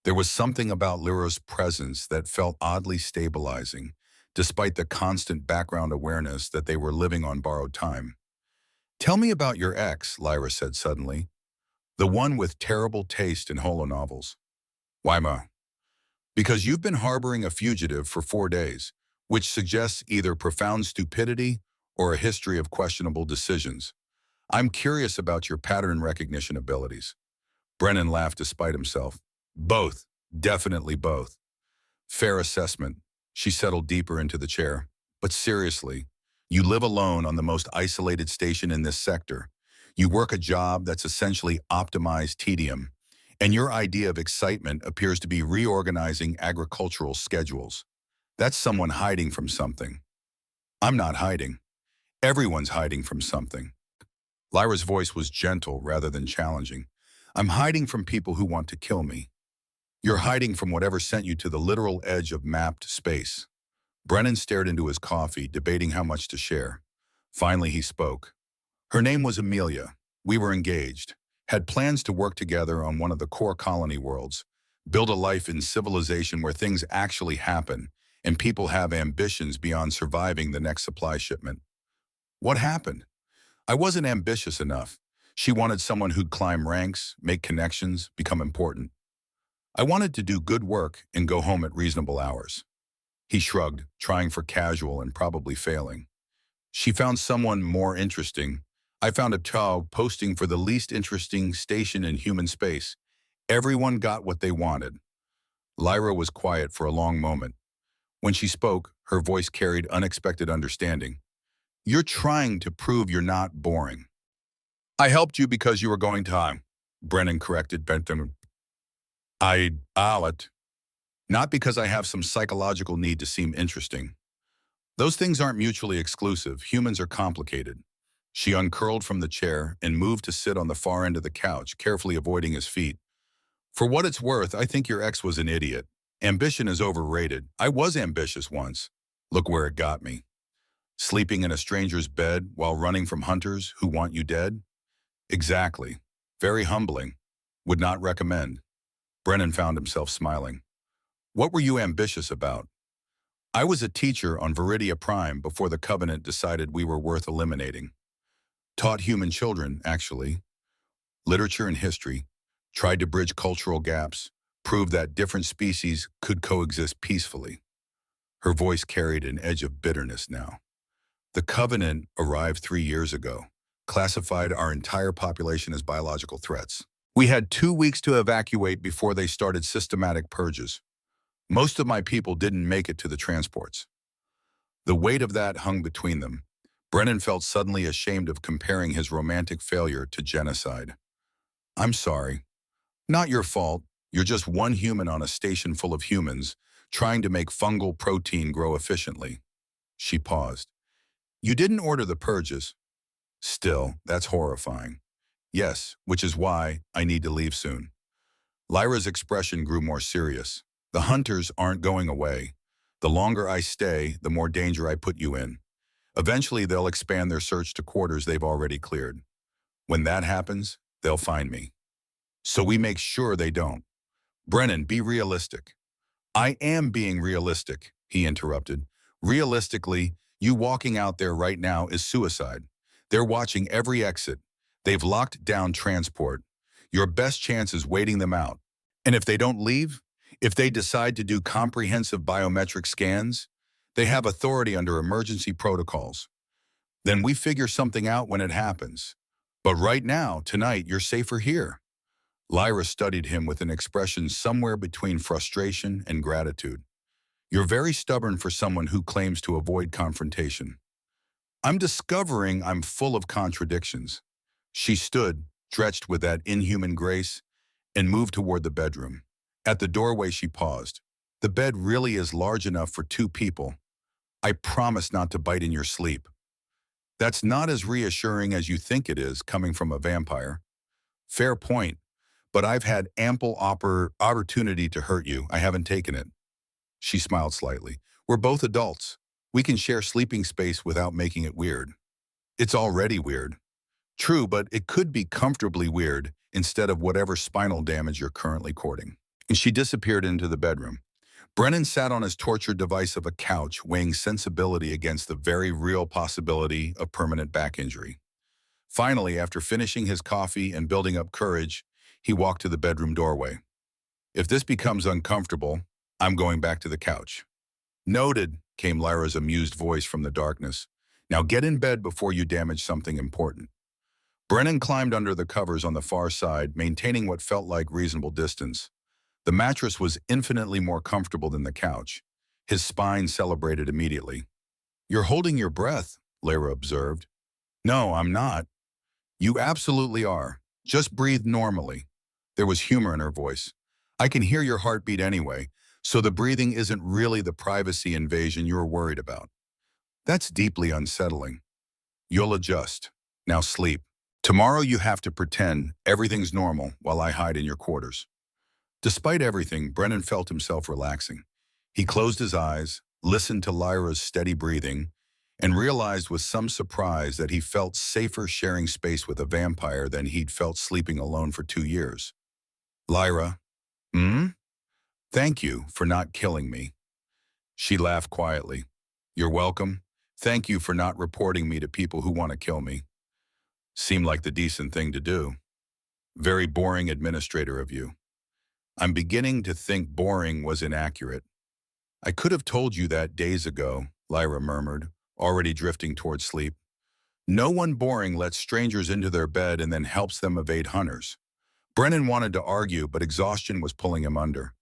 There was something about Lyra's presence that felt oddly stabilizing, despite the constant background awareness that they were living on borrowed time. "Tell me about your ex," Lyra said suddenly. "The one with terrible taste in holonovels." "Why, ma?" "Because you've been harboring a fugitive for 4 days, which suggests either profound stupidity or a history of questionable decisions. I'm curious about your pattern recognition abilities." Brennan laughed despite himself. "Both. Definitely both." "Fair assessment." She settled deeper into the chair. "But seriously, you live alone on the most isolated station in this sector. You work a job that's essentially optimized tedium, and your idea of excitement appears to be reorganizing agricultural schedules. That's someone hiding from something." "I'm not hiding. Everyone's hiding from something." Lyra's voice was gentle rather than challenging. "I'm hiding from people who want to kill me. You're hiding from whatever sent you to the literal edge of mapped space." Brennan stared into his coffee, debating how much to share. Finally, he spoke. "Her name was Amelia. We were engaged, had plans to work together on one of the core colony worlds, build a life in civilization where things actually happen and people have ambitions beyond surviving the next supply shipment. What happened? I wasn't ambitious enough. She wanted someone who'd climb ranks, make connections, become important. I wanted to do good work and go home at reasonable hours." He shrugged, trying for casual and probably failing. "She found someone more interesting. I found a child posting for the least interesting station in human space. Everyone got what they wanted." Lyra was quiet for a long moment. When she spoke, her voice carried unexpected understanding. "You're trying to prove you're not boring." "I helped you because you were going to," Brennan corrected Bentham. "I'll it. Not because I have some psychological need to seem interesting. Those things aren't mutually exclusive. Humans are complicated." She uncurled from the chair and moved to sit on the far end of the couch, carefully avoiding his feet. "For what it's worth, I think your ex was an idiot. Ambition is overrated. I was ambitious once. Look where it got me. Sleeping in a stranger's bed while running from hunters who want you dead? Exactly. Very humbling. Would not recommend." Brennan found himself smiling. "What were you ambitious about?" "I was a teacher on Viridia Prime before the Covenant decided we were worth eliminating. Taught human children, actually. Literature and history. Tried to bridge cultural gaps. Proved that different species could coexist peacefully." Her voice carried an edge of bitterness now. "The Covenant arrived 3 years ago, classified our entire population as biological threats. We had 2 weeks to evacuate before they started systematic purges. Most of my people didn't make it to the transports." The weight of that hung between them. Brennan felt suddenly ashamed of comparing his romantic failure to genocide. "I'm sorry. Not your fault. You're just one human on a station full of humans, trying to make fungal protein grow efficiently." She paused. "You didn't order the purges." "Still, that's horrifying." "Yes, which is why I need to leave soon." Lyra's expression grew more serious. "The hunters aren't going away. The longer I stay, the more danger I put you in. Eventually, they'll expand their search to quarters they've already cleared. When that happens, they'll find me. So we make sure they don't." "Brennan, be realistic." "I am being realistic," he interrupted. "Realistically, you walking out there right now is suicide. They're watching every exit. They've locked down transport. Your best chance is waiting them out. And if they don't leave, if they decide to do comprehensive biometric scans, they have authority under emergency protocols. Then we figure something out when it happens. But right now, tonight, you're safer here." Lyra studied him with an expression somewhere between frustration and gratitude. You're very stubborn for someone who claims to avoid confrontation. I'm discovering I'm full of contradictions. She stood, stretched with that inhuman grace, and moved toward the bedroom. At the doorway, she paused. The bed really is large enough for two people. I promise not to bite in your sleep. That's not as reassuring as you think it is coming from a vampire. Fair point, but I've had ample opportunity to hurt you. I haven't taken it. She smiled slightly. We're both adults. We can share sleeping space without making it weird. It's already weird. True, but it could be comfortably weird instead of whatever spinal damage you're currently courting. And she disappeared into the bedroom. Brennan sat on his torture device of a couch, weighing sensibility against the very real possibility of permanent back injury. Finally, after finishing his coffee and building up courage, he walked to the bedroom doorway. If this becomes uncomfortable, I'm going back to the couch. Noted, came Lyra's amused voice from the darkness. Now get in bed before you damage something important. Brennan climbed under the covers on the far side, maintaining what felt like reasonable distance. The mattress was infinitely more comfortable than the couch. His spine celebrated immediately. You're holding your breath, Lyra observed. No, I'm not. You absolutely are. Just breathe normally. There was humor in her voice. I can hear your heartbeat anyway, so the breathing isn't really the privacy invasion you're worried about. That's deeply unsettling. You'll adjust. Now sleep. Tomorrow you have to pretend everything's normal while I hide in your quarters. Despite everything, Brennan felt himself relaxing. He closed his eyes, listened to Lyra's steady breathing, and realized with some surprise that he felt safer sharing space with a vampire than he'd felt sleeping alone for 2 years. Lyra, thank you for not killing me. She laughed quietly. You're welcome. Thank you for not reporting me to people who want to kill me. Seemed like the decent thing to do. Very boring administrator of you. I'm beginning to think boring was inaccurate. I could have told you that days ago, Lyra murmured, already drifting toward sleep. No one boring lets strangers into their bed and then helps them evade hunters. Brennan wanted to argue, but exhaustion was pulling him under.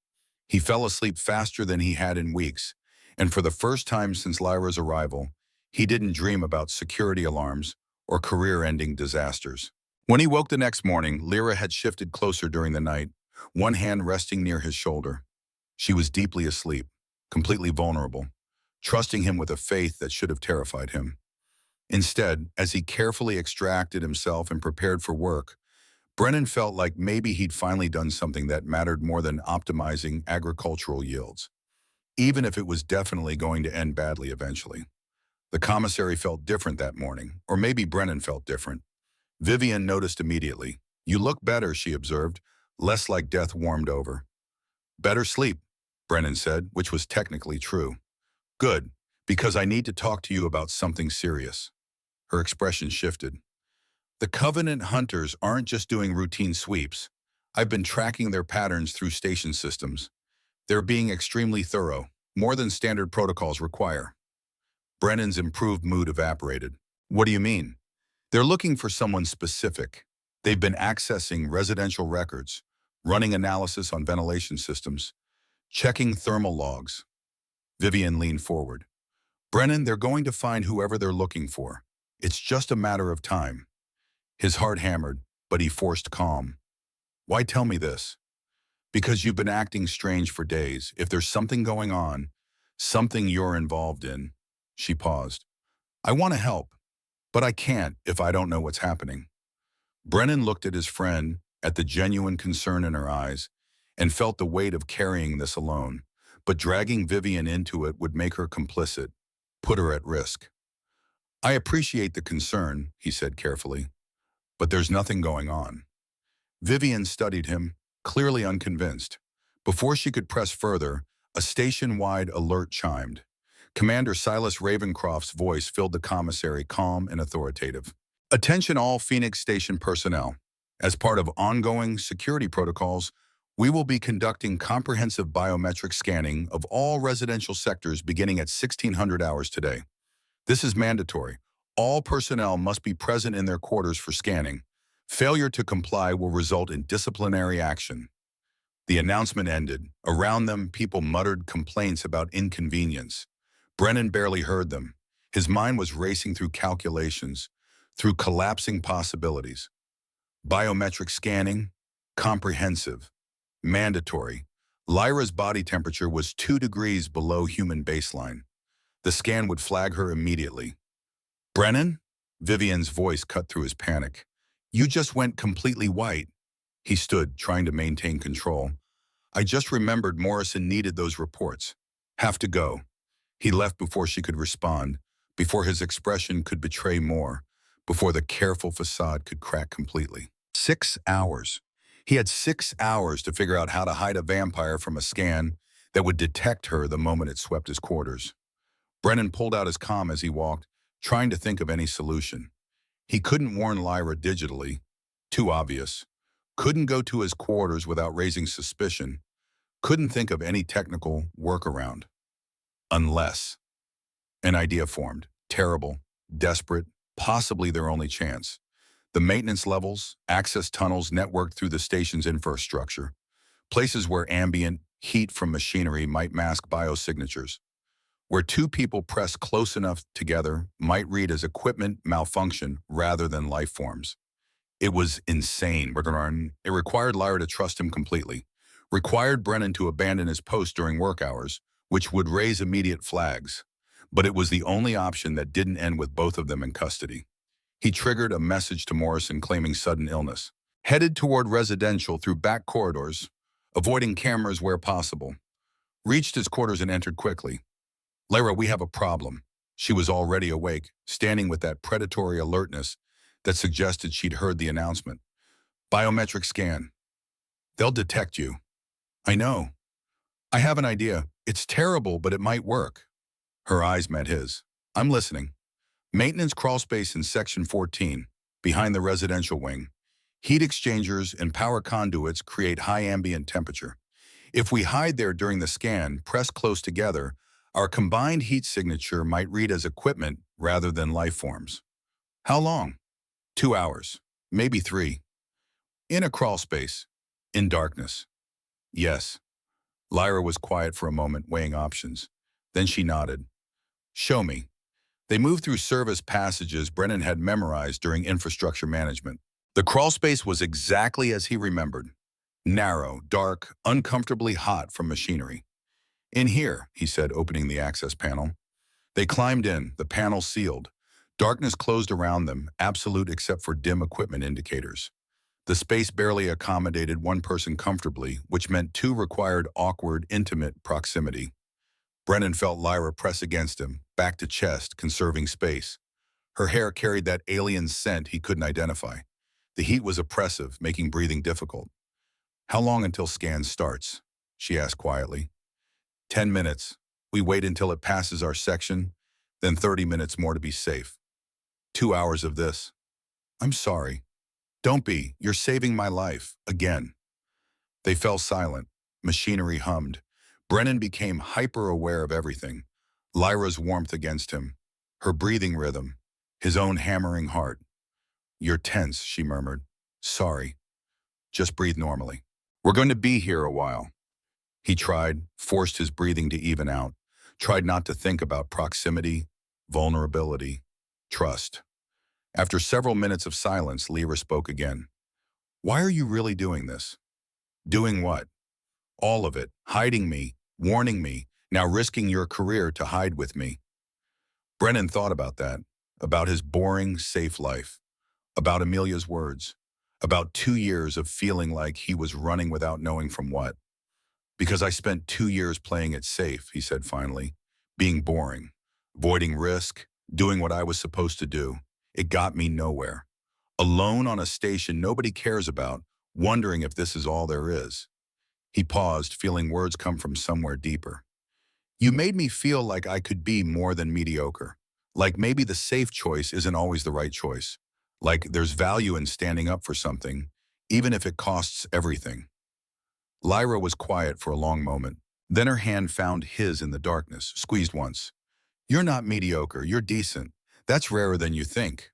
He fell asleep faster than he had in weeks, and for the first time since Lyra's arrival, he didn't dream about security alarms or career-ending disasters. When he woke the next morning, Lyra had shifted closer during the night, one hand resting near his shoulder. She was deeply asleep, completely vulnerable, trusting him with a faith that should have terrified him. Instead, as he carefully extracted himself and prepared for work, Brennan felt like maybe he'd finally done something that mattered more than optimizing agricultural yields, even if it was definitely going to end badly eventually. The commissary felt different that morning, or maybe Brennan felt different. Vivian noticed immediately. You look better, she observed, less like death warmed over. Better sleep, Brennan said, which was technically true. Good, because I need to talk to you about something serious. Her expression shifted. The Covenant hunters aren't just doing routine sweeps. I've been tracking their patterns through station systems. They're being extremely thorough, more than standard protocols require. Brennan's improved mood evaporated. What do you mean? They're looking for someone specific. They've been accessing residential records, running analysis on ventilation systems, checking thermal logs. Vivian leaned forward. Brennan, they're going to find whoever they're looking for. It's just a matter of time. His heart hammered, but he forced calm. Why tell me this? Because you've been acting strange for days. If there's something going on, something you're involved in. She paused. I want to help, but I can't if I don't know what's happening. Brennan looked at his friend, at the genuine concern in her eyes, and felt the weight of carrying this alone. But dragging Vivian into it would make her complicit, put her at risk. I appreciate the concern, he said carefully, but there's nothing going on. Vivian studied him, clearly unconvinced. Before she could press further, a station-wide alert chimed. Commander Silas Ravencroft's voice filled the commissary, calm and authoritative. Attention all Phoenix Station personnel. As part of ongoing security protocols, we will be conducting comprehensive biometric scanning of all residential sectors beginning at 1600 hours today. This is mandatory. All personnel must be present in their quarters for scanning. Failure to comply will result in disciplinary action. The announcement ended. Around them, people muttered complaints about inconvenience. Brennan barely heard them. His mind was racing through calculations, through collapsing possibilities. Biometric scanning, comprehensive, mandatory. Lyra's body temperature was 2 degrees below human baseline. The scan would flag her immediately. Brennan? Vivian's voice cut through his panic. You just went completely white. He stood, trying to maintain control. I just remembered Morrison needed those reports. Have to go. He left before she could respond, before his expression could betray more, before the careful facade could crack completely. 6 hours. He had 6 hours to figure out how to hide a vampire from a scan that would detect her the moment it swept his quarters. Brennan pulled out his comm as he walked, trying to think of any solution. He couldn't warn Lyra digitally. Too obvious. Couldn't go to his quarters without raising suspicion. Couldn't think of any technical workaround. Unless an idea formed. Terrible, desperate, possibly their only chance. The maintenance levels, access tunnels networked through the station's infrastructure. Places where ambient heat from machinery might mask biosignatures. Where two people pressed close enough together might read as equipment malfunction rather than life forms. It was insane. It required Lyra to trust him completely. Required Brennan to abandon his post during work hours, which would raise immediate flags. But it was the only option that didn't end with both of them in custody. He triggered a message to Morrison claiming sudden illness. Headed toward residential through back corridors, avoiding cameras where possible. Reached his quarters and entered quickly. Lyra, we have a problem. She was already awake, standing with that predatory alertness that suggested she'd heard the announcement. Biometric scan. They'll detect you. I know. I have an idea. It's terrible, but it might work. Her eyes met his. I'm listening. Maintenance crawlspace in Section 14, behind the residential wing. Heat exchangers and power conduits create high ambient temperature. If we hide there during the scan, pressed close together, our combined heat signature might read as equipment rather than life forms. How long? 2 hours, maybe 3. In a crawlspace, in darkness. Yes. Lyra was quiet for a moment, weighing options. Then she nodded. Show me. They moved through service passages Brennan had memorized during infrastructure management. The crawlspace was exactly as he remembered. Narrow, dark, uncomfortably hot from machinery. In here, he said, opening the access panel. They climbed in, the panel sealed. Darkness closed around them, absolute except for dim equipment indicators. The space barely accommodated one person comfortably, which meant two required awkward, intimate proximity. Brennan felt Lyra press against him, back to chest, conserving space. Her hair carried that alien scent he couldn't identify. The heat was oppressive, making breathing difficult. How long until scan starts? She asked quietly. 10 minutes. We wait until it passes our section, then 30 minutes more to be safe. 2 hours of this. I'm sorry. Don't be. You're saving my life. Again. They fell silent. Machinery hummed. Brennan became hyper-aware of everything. Lyra's warmth against him. Her breathing rhythm. His own hammering heart. You're tense, she murmured. Sorry. Just breathe normally. We're going to be here a while. He tried, forced his breathing to even out, tried not to think about proximity, vulnerability, trust. After several minutes of silence, Lyra spoke again. Why are you really doing this? Doing what? All of it. Hiding me, warning me, now risking your career to hide with me. Brennan thought about that, about his boring, safe life, about Amelia's words, about 2 years of feeling like he was running without knowing from what. Because I spent 2 years playing it safe, he said finally, being boring, avoiding risk, doing what I was supposed to do. It got me nowhere. Alone on a station nobody cares about, wondering if this is all there is. He paused, feeling words come from somewhere deeper. You made me feel like I could be more than mediocre. Like maybe the safe choice isn't always the right choice. Like there's value in standing up for something, even if it costs everything. Lyra was quiet for a long moment. Then her hand found his in the darkness, squeezed once. You're not mediocre, you're decent. That's rarer than you think.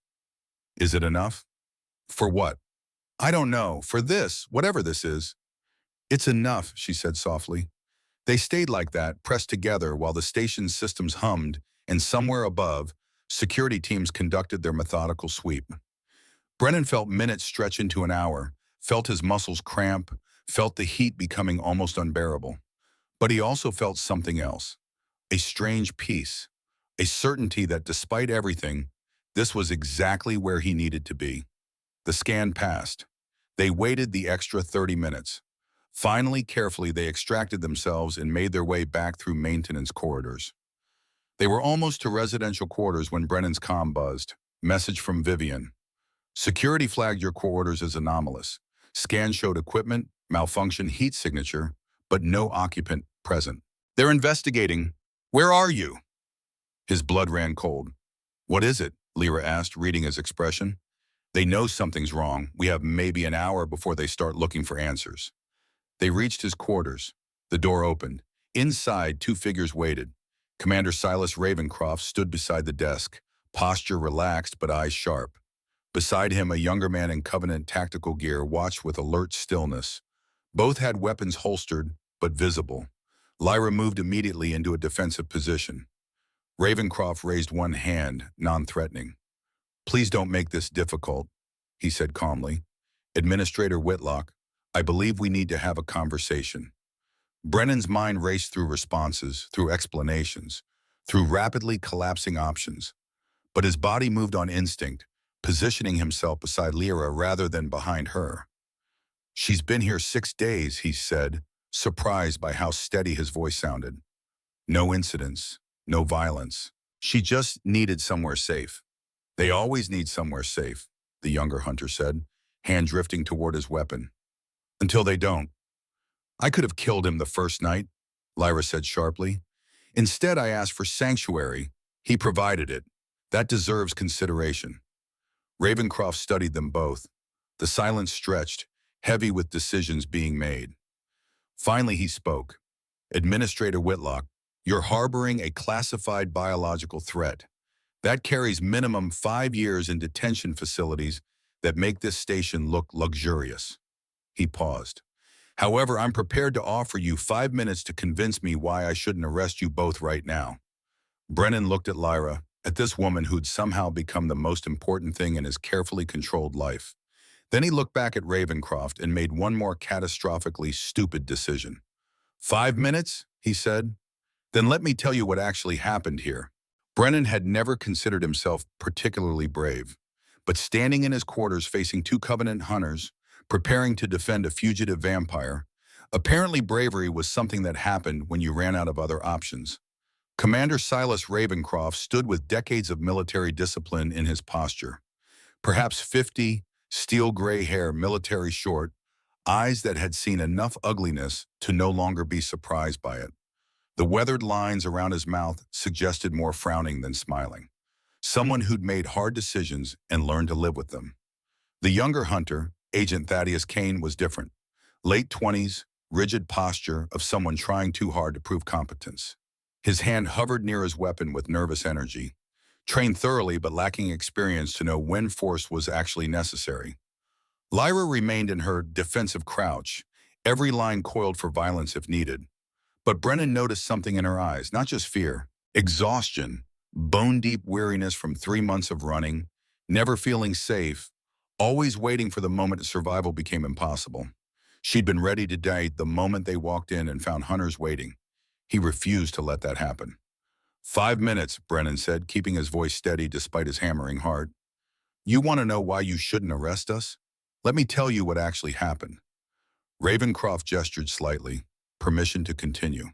Is it enough? For what? I don't know. For this, whatever this is, it's enough, she said softly. They stayed like that, pressed together while the station's systems hummed, and somewhere above, security teams conducted their methodical sweep. Brennan felt minutes stretch into an hour, felt his muscles cramp, felt the heat becoming almost unbearable. But he also felt something else, a strange peace, a certainty that despite everything, this was exactly where he needed to be. The scan passed. They waited the extra 30 minutes. Finally, carefully, they extracted themselves and made their way back through maintenance corridors. They were almost to residential quarters when Brennan's comm buzzed. Message from Vivian. Security flagged your quarters as anomalous. Scan showed equipment, malfunction heat signature, but no occupant present. They're investigating. Where are you? His blood ran cold. What is it? Lyra asked, reading his expression. They know something's wrong. We have maybe an hour before they start looking for answers. They reached his quarters. The door opened. Inside, two figures waited. Commander Silas Ravencroft stood beside the desk, posture relaxed but eyes sharp. Beside him, a younger man in Covenant tactical gear watched with alert stillness. Both had weapons holstered, but visible. Lyra moved immediately into a defensive position. Ravencroft raised one hand, non-threatening. Please don't make this difficult, he said calmly. Administrator Whitlock, I believe we need to have a conversation. Brennan's mind raced through responses, through explanations, through rapidly collapsing options. But his body moved on instinct, positioning himself beside Lyra rather than behind her. She's been here 6 days, he said, surprised by how steady his voice sounded. No incidents, no violence. She just needed somewhere safe. They always need somewhere safe, the younger hunter said, hand drifting toward his weapon. Until they don't. I could have killed him the first night, Lyra said sharply. Instead, I asked for sanctuary. He provided it. That deserves consideration. Ravencroft studied them both. The silence stretched, heavy with decisions being made. Finally, he spoke. Administrator Whitlock, you're harboring a classified biological threat. That carries minimum 5 years in detention facilities that make this station look luxurious. He paused. However, I'm prepared to offer you 5 minutes to convince me why I shouldn't arrest you both right now. Brennan looked at Lyra, at this woman who'd somehow become the most important thing in his carefully controlled life. Then he looked back at Ravencroft and made one more catastrophically stupid decision. 5 minutes, he said. Then let me tell you what actually happened here. Brennan had never considered himself particularly brave, but standing in his quarters facing two Covenant hunters, preparing to defend a fugitive vampire, apparently bravery was something that happened when you ran out of other options. Commander Silas Ravencroft stood with decades of military discipline in his posture. Perhaps 50, steel gray hair, military short, eyes that had seen enough ugliness to no longer be surprised by it. The weathered lines around his mouth suggested more frowning than smiling. Someone who'd made hard decisions and learned to live with them. The younger hunter, Agent Thaddeus Kane, was different. Late 20s, rigid posture of someone trying too hard to prove competence. His hand hovered near his weapon with nervous energy, trained thoroughly but lacking experience to know when force was actually necessary. Lyra remained in her defensive crouch, every line coiled for violence if needed. But Brennan noticed something in her eyes, not just fear, exhaustion, bone-deep weariness from 3 months of running, never feeling safe, always waiting for the moment survival became impossible. She'd been ready to die the moment they walked in and found hunters waiting. He refused to let that happen. 5 minutes, Brennan said, keeping his voice steady despite his hammering heart. You want to know why you shouldn't arrest us? Let me tell you what actually happened. Ravencroft gestured slightly, permission to continue.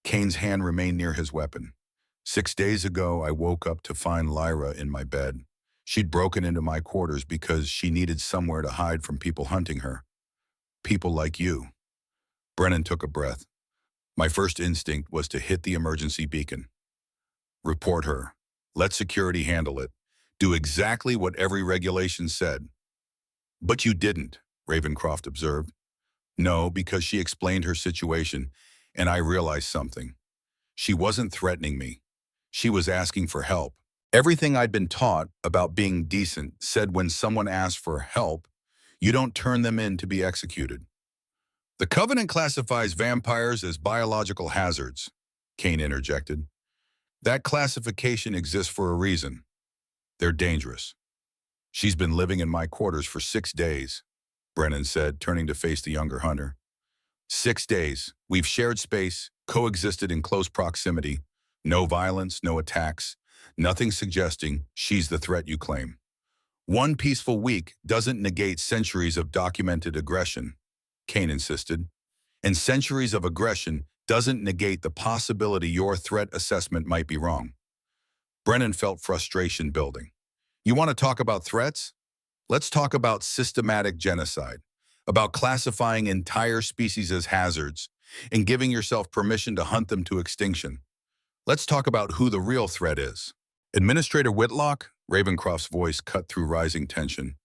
Kane's hand remained near his weapon. 6 days ago, I woke up to find Lyra in my bed. She'd broken into my quarters because she needed somewhere to hide from people hunting her. People like you. Brennan took a breath. My first instinct was to hit the emergency beacon. Report her. Let security handle it. Do exactly what every regulation said. But you didn't, Ravencroft observed. No, because she explained her situation, and I realized something. She wasn't threatening me. She was asking for help. Everything I'd been taught about being decent said when someone asked for help, You don't turn them in to be executed. The Covenant classifies vampires as biological hazards, Kane interjected. That classification exists for a reason. They're dangerous. She's been living in my quarters for 6 days, Brennan said, turning to face the younger hunter. 6 days. We've shared space, coexisted in close proximity. No violence, no attacks, nothing suggesting she's the threat you claim. One peaceful week doesn't negate centuries of documented aggression, Kane insisted. And centuries of aggression doesn't negate the possibility your threat assessment might be wrong. Brennan felt frustration building. You want to talk about threats? Let's talk about systematic genocide, about classifying entire species as hazards and giving yourself permission to hunt them to extinction. Let's talk about who the real threat is. Administrator Whitlock, Ravencroft's voice cut through rising tension.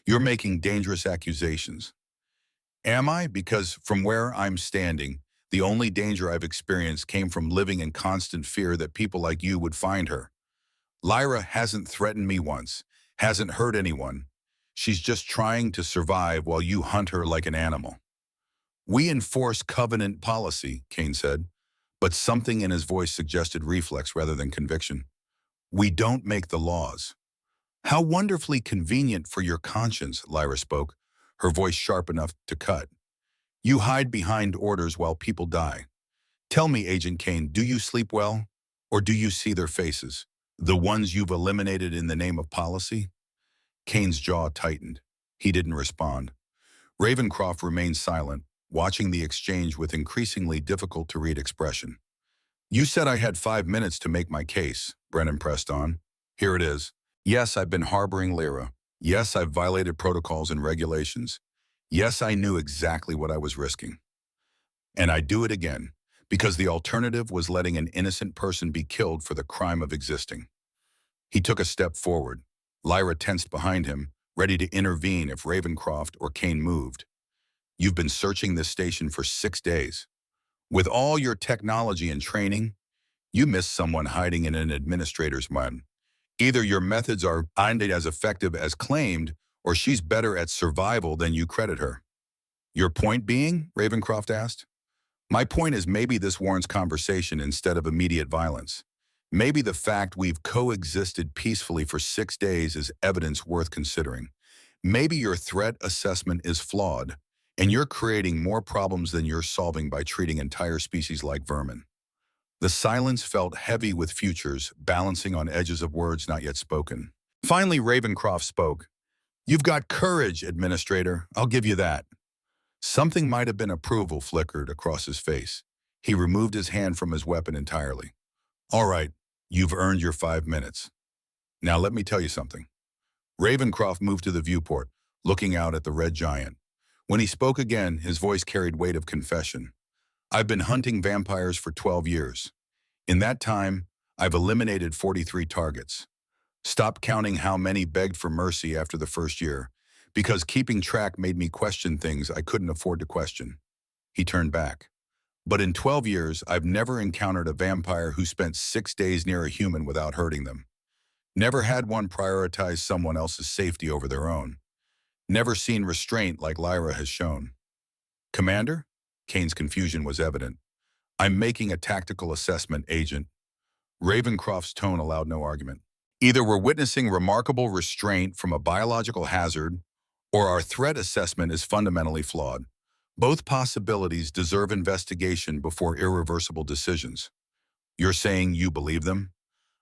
You're making dangerous accusations. Am I? Because from where I'm standing, the only danger I've experienced came from living in constant fear that people like you would find her. Lyra hasn't threatened me once, hasn't hurt anyone. She's just trying to survive while you hunt her like an animal. We enforce Covenant policy, Kane said, but something in his voice suggested reflex rather than conviction. We don't make the laws. How wonderfully convenient for your conscience, Lyra spoke, her voice sharp enough to cut. You hide behind orders while people die. Tell me, Agent Kane, do you sleep well? Or do you see their faces? The ones you've eliminated in the name of policy? Kane's jaw tightened. He didn't respond. Ravencroft remained silent, watching the exchange with increasingly difficult-to-read expression. You said I had 5 minutes to make my case, Brennan pressed on. Here it is. Yes, I've been harboring Lyra. Yes, I've violated protocols and regulations. Yes, I knew exactly what I was risking. And I'd do it again, because the alternative was letting an innocent person be killed for the crime of existing. He took a step forward. Lyra tensed behind him, ready to intervene if Ravencroft or Kane moved. You've been searching this station for 6 days. With all your technology and training, you missed someone hiding in an administrator's mind. Either your methods are as effective as claimed, or she's better at survival than you credit her. Your point being? Ravencroft asked. My point is maybe this warrants conversation instead of immediate violence. Maybe the fact we've coexisted peacefully for 6 days is evidence worth considering. Maybe your threat assessment is flawed, and you're creating more problems than you're solving by treating entire species like vermin. The silence felt heavy with futures, balancing on edges of words not yet spoken. Finally, Ravencroft spoke. You've got courage, Administrator. I'll give you that. Something might have been approval flickered across his face. He removed his hand from his weapon entirely. All right, you've earned your 5 minutes. Now let me tell you something. Ravencroft moved to the viewport, looking out at the red giant. When he spoke again, his voice carried weight of confession. I've been hunting vampires for 12 years. In that time, I've eliminated 43 targets. Stopped counting how many begged for mercy after the first year, because keeping track made me question things I couldn't afford to question. He turned back. But in 12 years, I've never encountered a vampire who spent 6 days near a human without hurting them. Never had one prioritize someone else's safety over their own. Never seen restraint like Lyra has shown. Commander? Kane's confusion was evident. I'm making a tactical assessment, Agent. Ravencroft's tone allowed no argument. Either we're witnessing remarkable restraint from a biological hazard, or our threat assessment is fundamentally flawed. Both possibilities deserve investigation before irreversible decisions. You're saying you believe them?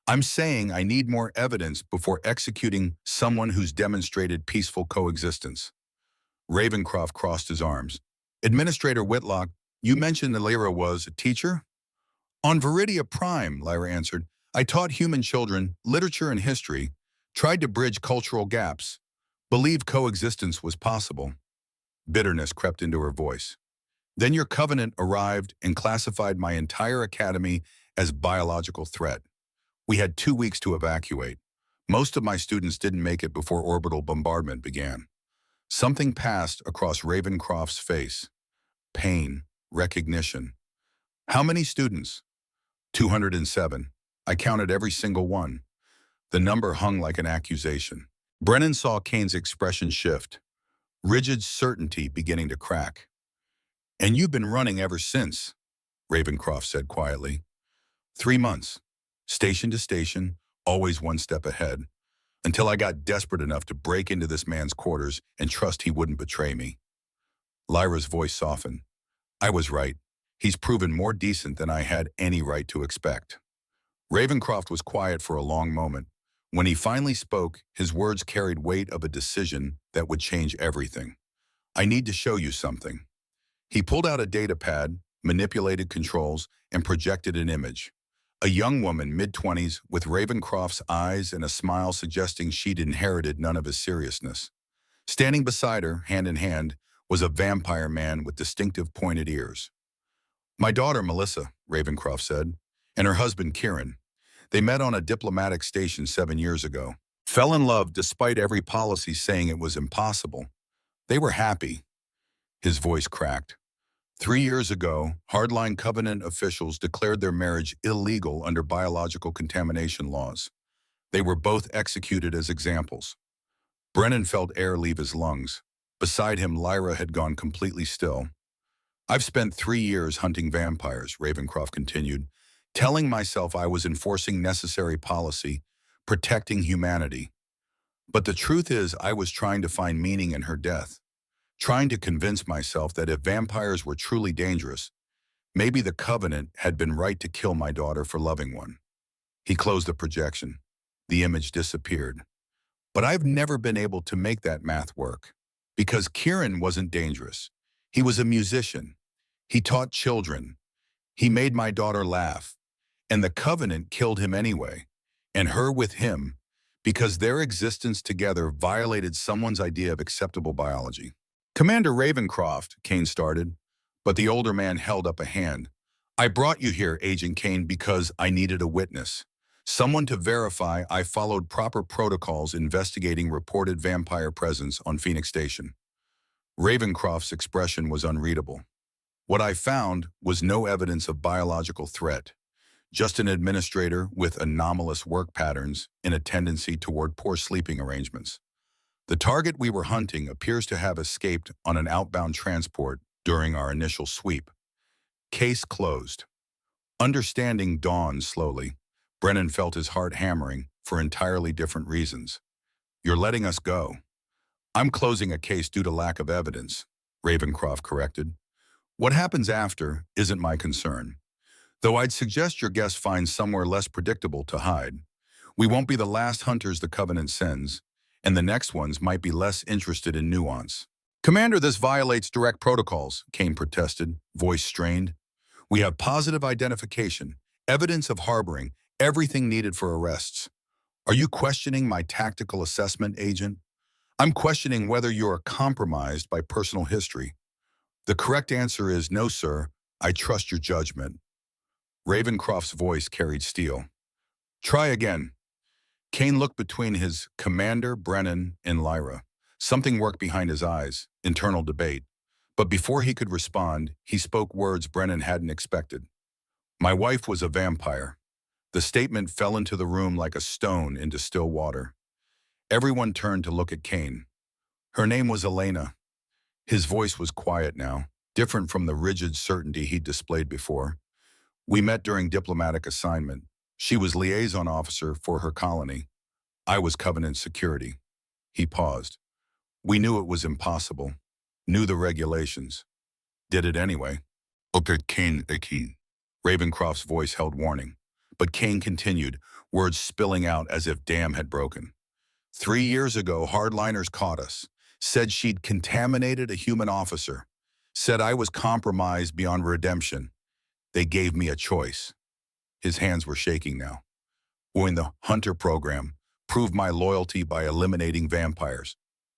I'm saying I need more evidence before executing someone who's demonstrated peaceful coexistence. Ravencroft crossed his arms. Administrator Whitlock, you mentioned that Lyra was a teacher? On Viridia Prime, Lyra answered. I taught human children literature and history, tried to bridge cultural gaps, believed coexistence was possible. Bitterness crept into her voice. Then your covenant arrived and classified my entire academy as biological threat. We had 2 weeks to evacuate. Most of my students didn't make it before orbital bombardment began. Something passed across Ravencroft's face. Pain, recognition. How many students? 207. I counted every single one. The number hung like an accusation. Brennan saw Kane's expression shift. rigid certainty beginning to crack. "And you've been running ever since," Ravencroft said quietly. "3 months. Station to station, always one step ahead, until I got desperate enough to break into this man's quarters and trust he wouldn't betray me." Lyra's voice softened. "I was right. He's proven more decent than I had any right to expect." Ravencroft was quiet for a long moment. When he finally spoke, his words carried weight of a decision that would change everything. "I need to show you something." He pulled out a data pad, manipulated controls, and projected an image. A young woman, mid-20s, with Ravencroft's eyes and a smile suggesting she'd inherited none of his seriousness. Standing beside her, hand in hand, was a vampire man with distinctive pointed ears. "My daughter, Melissa," Ravencroft said, "and her husband, Kieran. They met on a diplomatic station 7 years ago. Fell in love despite every policy saying it was impossible. They were happy." His voice cracked. 3 years ago, hardline Covenant officials declared their marriage illegal under biological contamination laws. They were both executed as examples. Brennan felt air leave his lungs. Beside him, Lyra had gone completely still. "I've spent 3 years hunting vampires," Ravencroft continued, "telling myself I was enforcing necessary policy, protecting humanity. But the truth is I was trying to find meaning in her death, trying to convince myself that if vampires were truly dangerous, maybe the Covenant had been right to kill my daughter for loving one." He closed the projection. The image disappeared. "But I've never been able to make that math work. Because Kieran wasn't dangerous. He was a musician. He taught children. He made my daughter laugh. And the Covenant killed him anyway, and her with him, because their existence together violated someone's idea of acceptable biology." "Commander Ravencroft," Kane started, but the older man held up a hand. "I brought you here, Agent Kane, because I needed a witness. Someone to verify I followed proper protocols investigating reported vampire presence on Phoenix Station." Ravencroft's expression was unreadable. "What I found was no evidence of biological threat, just an administrator with anomalous work patterns and a tendency toward poor sleeping arrangements. The target we were hunting appears to have escaped on an outbound transport during our initial sweep." Case closed. Understanding dawned slowly. Brennan felt his heart hammering for entirely different reasons. "You're letting us go." "I'm closing a case due to lack of evidence," Ravencroft corrected. "What happens after isn't my concern. Though I'd suggest your guests find somewhere less predictable to hide. We won't be the last hunters the Covenant sends, and the next ones might be less interested in nuance." "Commander, this violates direct protocols," Kane protested, voice strained. "We have positive identification, evidence of harboring, everything needed for arrests. Are you questioning my tactical assessment, Agent? I'm questioning whether you are compromised by personal history. The correct answer is no, sir. I trust your judgment." Ravencroft's voice carried steel. "Try again." Kane looked between his commander, Brennan, and Lyra. Something worked behind his eyes, internal debate. But before he could respond, he spoke words Brennan hadn't expected. "My wife was a vampire." The statement fell into the room like a stone into still water. Everyone turned to look at Kane. "Her name was Elena." His voice was quiet now, different from the rigid certainty he'd displayed before. "We met during diplomatic assignment. She was liaison officer for her colony. I was Covenant security." He paused. "We knew it was impossible. Knew the regulations. Did it anyway." "Okay, Kane, Kane." Ravencroft's voice held warning. But Kane continued, words spilling out as if dam had broken. 3 years ago, hardliners caught us. Said she'd contaminated a human officer. Said I was compromised beyond redemption. They gave me a choice." His hands were shaking now. "Join the Hunter program, prove my loyalty by eliminating vampires,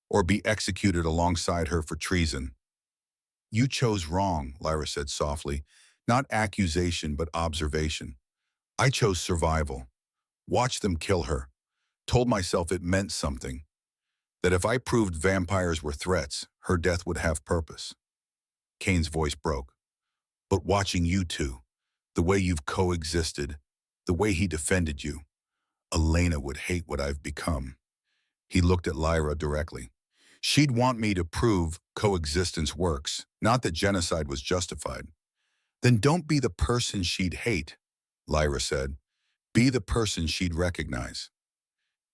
or be executed alongside her for treason." "You chose wrong," Lyra said softly. "Not accusation, but observation. I chose survival. Watched them kill her. Told myself it meant something. That if I proved vampires were threats, her death would have purpose." Kane's voice broke. "But watching you two, the way you've coexisted, the way he defended you, Elena would hate what I've become." He looked at Lyra directly. She'd want me to prove coexistence works, not that genocide was justified. Then don't be the person she'd hate, Lyra said. Be the person she'd recognize.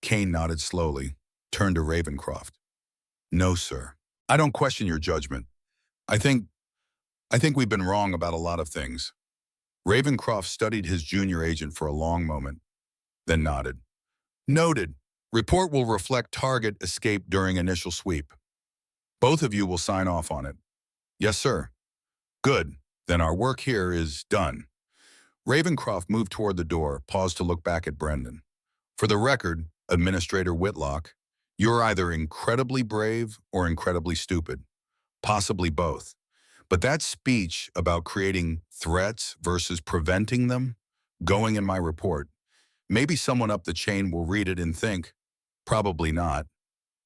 Kane nodded slowly, turned to Ravencroft. No, sir. I don't question your judgment. I think we've been wrong about a lot of things. Ravencroft studied his junior agent for a long moment, then nodded. Noted. Report will reflect target escape during initial sweep. Both of you will sign off on it. Yes, sir. Good. Then our work here is done. Ravencroft moved toward the door, paused to look back at Brendan. For the record, Administrator Whitlock, you're either incredibly brave or incredibly stupid. Possibly both. But that speech about creating threats versus preventing them, going in my report, maybe someone up the chain will read it and think, probably not,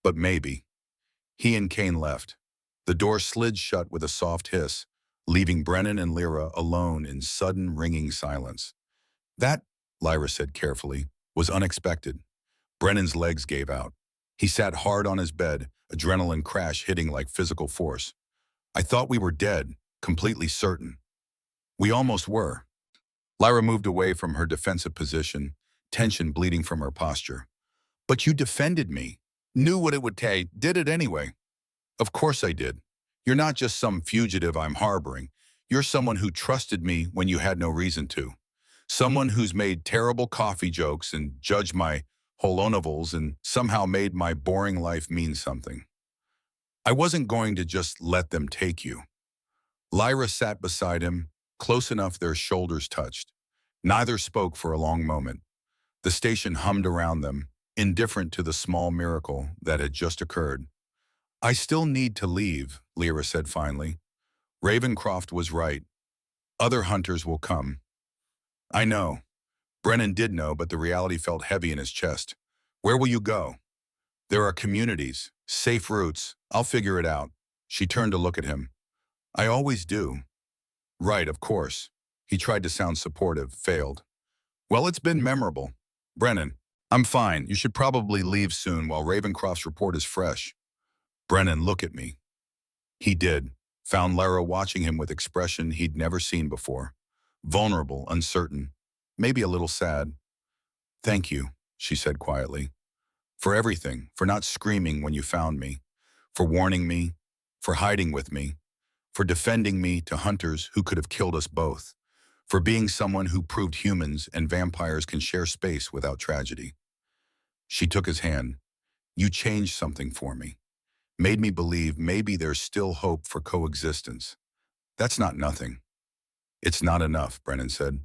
but maybe. He and Kane left. The door slid shut with a soft hiss, leaving Brennan and Lyra alone in sudden ringing silence. That, Lyra said carefully, was unexpected. Brennan's legs gave out. He sat hard on his bed, adrenaline crash hitting like physical force. I thought we were dead, completely certain. We almost were. Lyra moved away from her defensive position, tension bleeding from her posture. But you defended me. Knew what it would take, did it anyway. Of course I did. You're not just some fugitive I'm harboring. You're someone who trusted me when you had no reason to. Someone who's made terrible coffee jokes and judged my holonovels and somehow made my boring life mean something. I wasn't going to just let them take you. Lyra sat beside him, close enough their shoulders touched. Neither spoke for a long moment. The station hummed around them, indifferent to the small miracle that had just occurred. I still need to leave, Lyra said finally. Ravencroft was right. Other hunters will come. I know. Brennan did know, but the reality felt heavy in his chest. Where will you go? There are communities, safe routes. I'll figure it out. She turned to look at him. I always do. Right, of course. He tried to sound supportive, failed. Well, it's been memorable. Brennan, I'm fine. You should probably leave soon while Ravencroft's report is fresh. Brennan, look at me. He did, found Lyra watching him with expression he'd never seen before. Vulnerable, uncertain, maybe a little sad. Thank you, she said quietly. For everything, for not screaming when you found me, for warning me, for hiding with me, for defending me to hunters who could have killed us both, for being someone who proved humans and vampires can share space without tragedy. She took his hand. You changed something for me. Made me believe maybe there's still hope for coexistence. That's not nothing. It's not enough, Brennan said.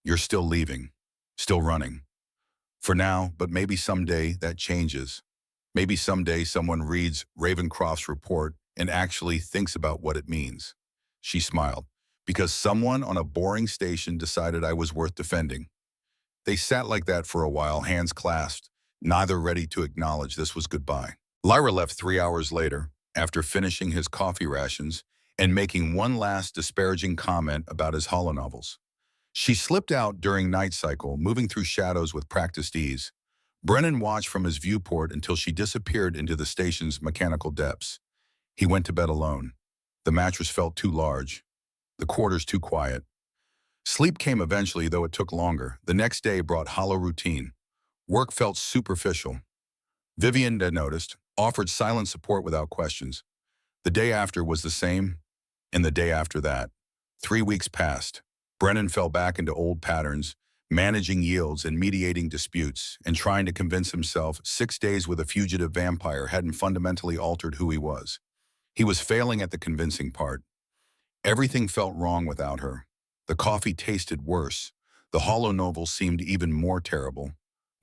You're still leaving, still running. For now, but maybe someday that changes. Maybe someday someone reads Ravencroft's report and actually thinks about what it means. She smiled, because someone on a boring station decided I was worth defending. They sat like that for a while, hands clasped, neither ready to acknowledge this was goodbye. Lyra left 3 hours later, after finishing his coffee rations and making one last disparaging comment about his holonovels. She slipped out during night cycle, moving through shadows with practiced ease. Brennan watched from his viewport until she disappeared into the station's mechanical depths. He went to bed alone. The mattress felt too large, the quarters too quiet. Sleep came eventually, though it took longer. The next day brought hollow routine. Work felt superficial. Vivian, had noticed, offered silent support without questions. The day after was the same, and the day after that. 3 weeks passed. Brennan fell back into old patterns, managing yields and mediating disputes, and trying to convince himself 6 days with a fugitive vampire hadn't fundamentally altered who he was. He was failing at the convincing part. Everything felt wrong without her. The coffee tasted worse. The holonovel seemed even more terrible.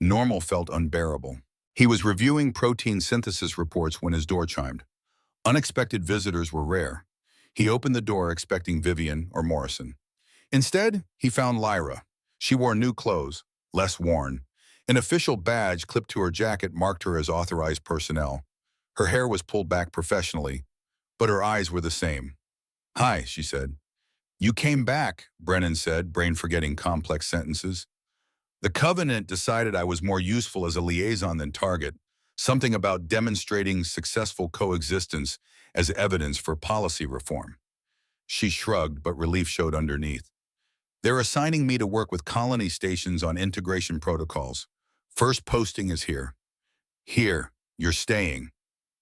Normal felt unbearable. He was reviewing protein synthesis reports when his door chimed. Unexpected visitors were rare. He opened the door expecting Vivian or Morrison. Instead, he found Lyra. She wore new clothes, less worn. An official badge clipped to her jacket marked her as authorized personnel. Her hair was pulled back professionally, but her eyes were the same. Hi, she said. You came back, Brennan said, brain forgetting complex sentences. The Covenant decided I was more useful as a liaison than target. Something about demonstrating successful coexistence as evidence for policy reform. She shrugged, but relief showed underneath. They're assigning me to work with colony stations on integration protocols. First posting is here. Here, you're staying.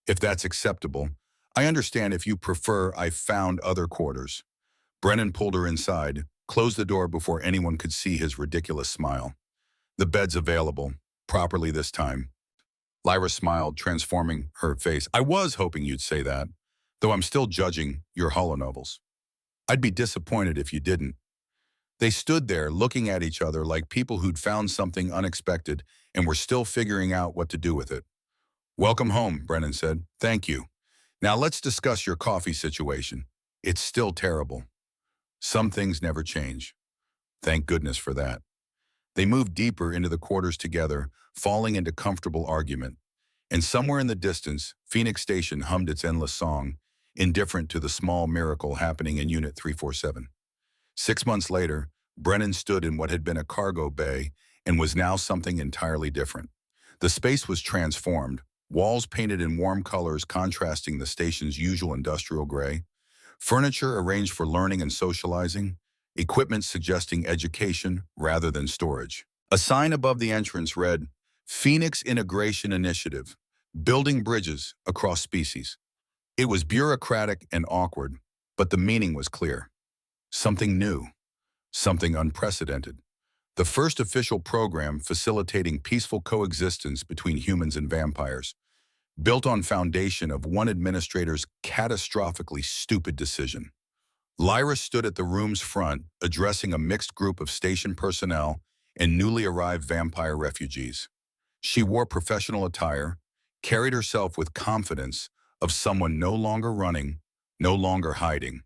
If that's acceptable. I understand if you prefer I've found other quarters. Brennan pulled her inside, closed the door before anyone could see his ridiculous smile. The bed's available, properly this time. Lyra smiled, transforming her face. I was hoping you'd say that, though I'm still judging your holonovels. I'd be disappointed if you didn't. They stood there looking at each other like people who'd found something unexpected and were still figuring out what to do with it. Welcome home, Brennan said. Thank you. Now let's discuss your coffee situation. It's still terrible. Some things never change. Thank goodness for that. They moved deeper into the quarters together, falling into comfortable argument. And somewhere in the distance, Phoenix Station hummed its endless song, indifferent to the small miracle happening in Unit 347. 6 months later, Brennan stood in what had been a cargo bay and was now something entirely different. The space was transformed, walls painted in warm colors contrasting the station's usual industrial gray, furniture arranged for learning and socializing, equipment suggesting education rather than storage. A sign above the entrance read, Phoenix Integration Initiative, Building Bridges Across Species. It was bureaucratic and awkward, but the meaning was clear. Something new, something unprecedented. The first official program facilitating peaceful coexistence between humans and vampires, built on foundation of one administrator's catastrophically stupid decision. Lyra stood at the room's front, addressing a mixed group of station personnel and newly arrived vampire refugees. She wore professional attire, carried herself with confidence of someone no longer running, no longer hiding.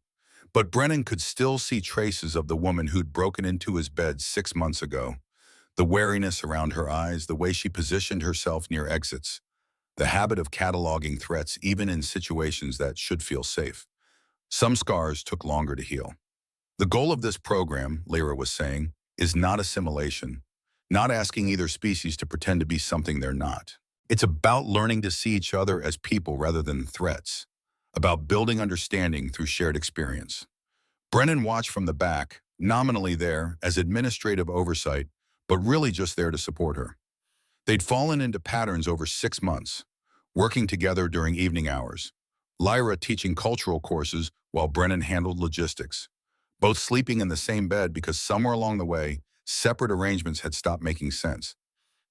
But Brennan could still see traces of the woman who'd broken into his bed 6 months ago. The wariness around her eyes, the way she positioned herself near exits, the habit of cataloging threats even in situations that should feel safe. Some scars took longer to heal. The goal of this program, Lyra was saying, is not assimilation, not asking either species to pretend to be something they're not. It's about learning to see each other as people rather than threats, about building understanding through shared experience. Brennan watched from the back, nominally there as administrative oversight, but really just there to support her. They'd fallen into patterns over 6 months, working together during evening hours. Lyra teaching cultural courses while Brennan handled logistics, both sleeping in the same bed because somewhere along the way, separate arrangements had stopped making sense.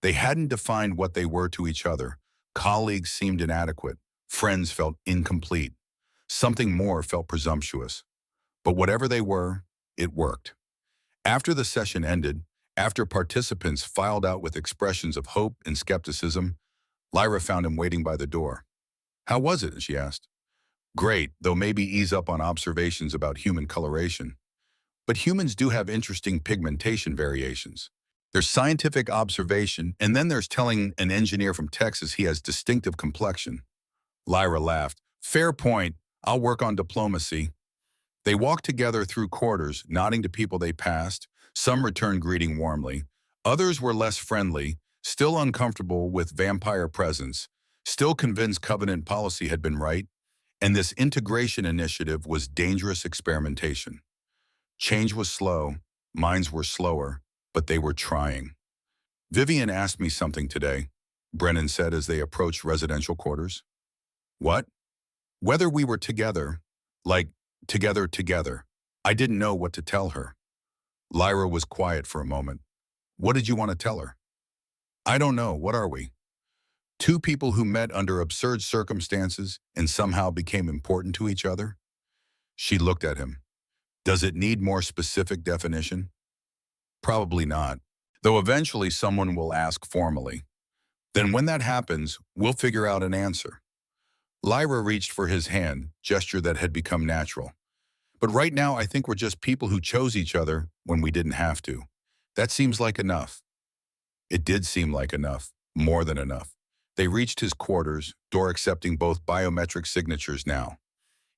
They hadn't defined what they were to each other. Colleagues seemed inadequate. Friends felt incomplete. Something more felt presumptuous. But whatever they were, it worked. After the session ended, after participants filed out with expressions of hope and skepticism, Lyra found him waiting by the door. How was it? She asked. Great, though maybe ease up on observations about human coloration. But humans do have interesting pigmentation variations. There's scientific observation, and then there's telling an engineer from Texas he has distinctive complexion. Lyra laughed. Fair point. I'll work on diplomacy. They walked together through quarters, nodding to people they passed. Some returned greeting warmly. Others were less friendly, still uncomfortable with vampire presence, still convinced Covenant policy had been right, and this integration initiative was dangerous experimentation. Change was slow, minds were slower, but they were trying. Vivian asked me something today, Brennan said as they approached residential quarters. What? Whether we were together, like together. I didn't know what to tell her. Lyra was quiet for a moment. What did you want to tell her? I don't know. What are we? Two people who met under absurd circumstances and somehow became important to each other? She looked at him. Does it need more specific definition? Probably not, though eventually someone will ask formally. Then when that happens, we'll figure out an answer. Lyra reached for his hand, gesture that had become natural. But right now I think we're just people who chose each other when we didn't have to. That seems like enough. It did seem like enough, more than enough. They reached his quarters, door accepting both biometric signatures now.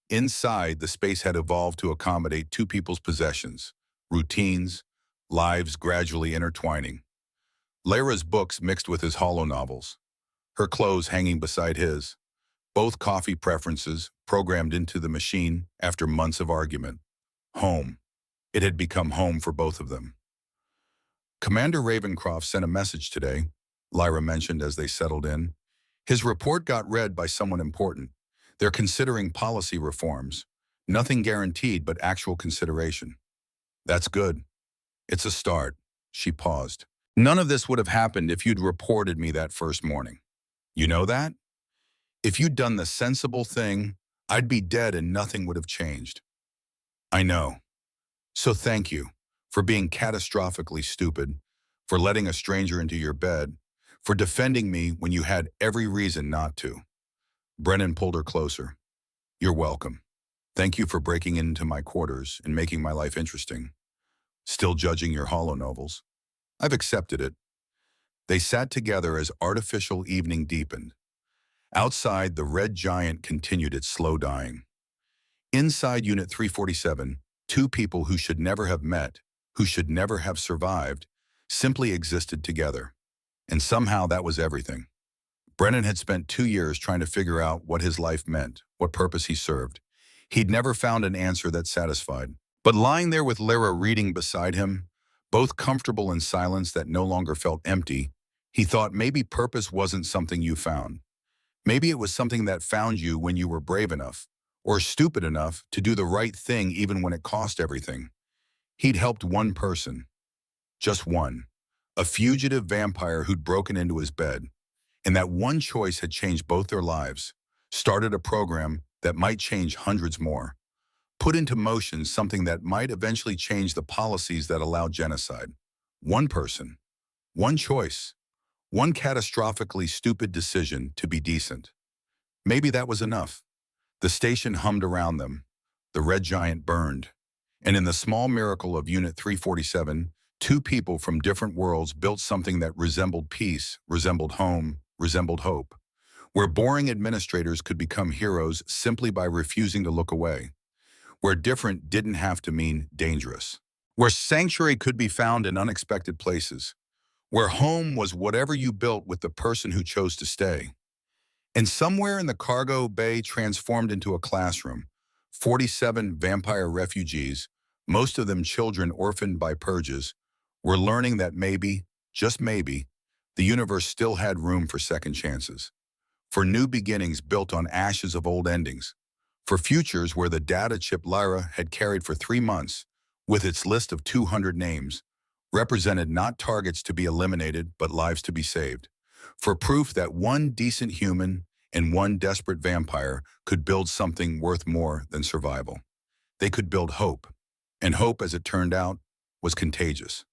Inside, the space had evolved to accommodate two people's possessions, routines, lives gradually intertwining. Lyra's books mixed with his holonovels. her clothes hanging beside his, both coffee preferences programmed into the machine after months of argument. Home. It had become home for both of them. Commander Ravencroft sent a message today, Lyra mentioned as they settled in. His report got read by someone important. They're considering policy reforms. Nothing guaranteed, but actual consideration. That's good. It's a start. She paused. None of this would have happened if you'd reported me that first morning. You know that? If you'd done the sensible thing, I'd be dead and nothing would have changed. I know. So thank you for being catastrophically stupid, for letting a stranger into your bed, for defending me when you had every reason not to. Brennan pulled her closer. You're welcome. Thank you for breaking into my quarters and making my life interesting. Still judging your holo novels? I've accepted it. They sat together as artificial evening deepened. Outside, the red giant continued its slow dying. Inside Unit 347, two people who should never have met, who should never have survived, simply existed together. And somehow that was everything. Brennan had spent 2 years trying to figure out what his life meant, what purpose he served. He'd never found an answer that satisfied. But lying there with Lyra reading beside him, both comfortable in silence that no longer felt empty, he thought maybe purpose wasn't something you found. Maybe it was something that found you when you were brave enough, or stupid enough to do the right thing even when it cost everything. He'd helped one person. Just one. A fugitive vampire who'd broken into his bed. And that one choice had changed both their lives, started a program that might change hundreds more, put into motion something that might eventually change the policies that allow genocide. One person, one choice, one catastrophically stupid decision to be decent. Maybe that was enough. The station hummed around them. The red giant burned. And in the small miracle of Unit 347, two people from different worlds built something that resembled peace, resembled home, resembled hope, where boring administrators could become heroes simply by refusing to look away, where different didn't have to mean dangerous, where sanctuary could be found in unexpected places, where home was whatever you built with the person who chose to stay. And somewhere in the cargo bay transformed into a classroom, 47 vampire refugees, most of them children orphaned by purges, were learning that maybe, just maybe, the universe still had room for second chances, for new beginnings built on ashes of old endings, for futures where the data chip Lyra had carried for 3 months, with its list of 200 names, represented not targets to be eliminated but lives to be saved, for proof that one decent human and one desperate vampire could build something worth more than survival. They could build hope, and hope, as it turned out, was contagious.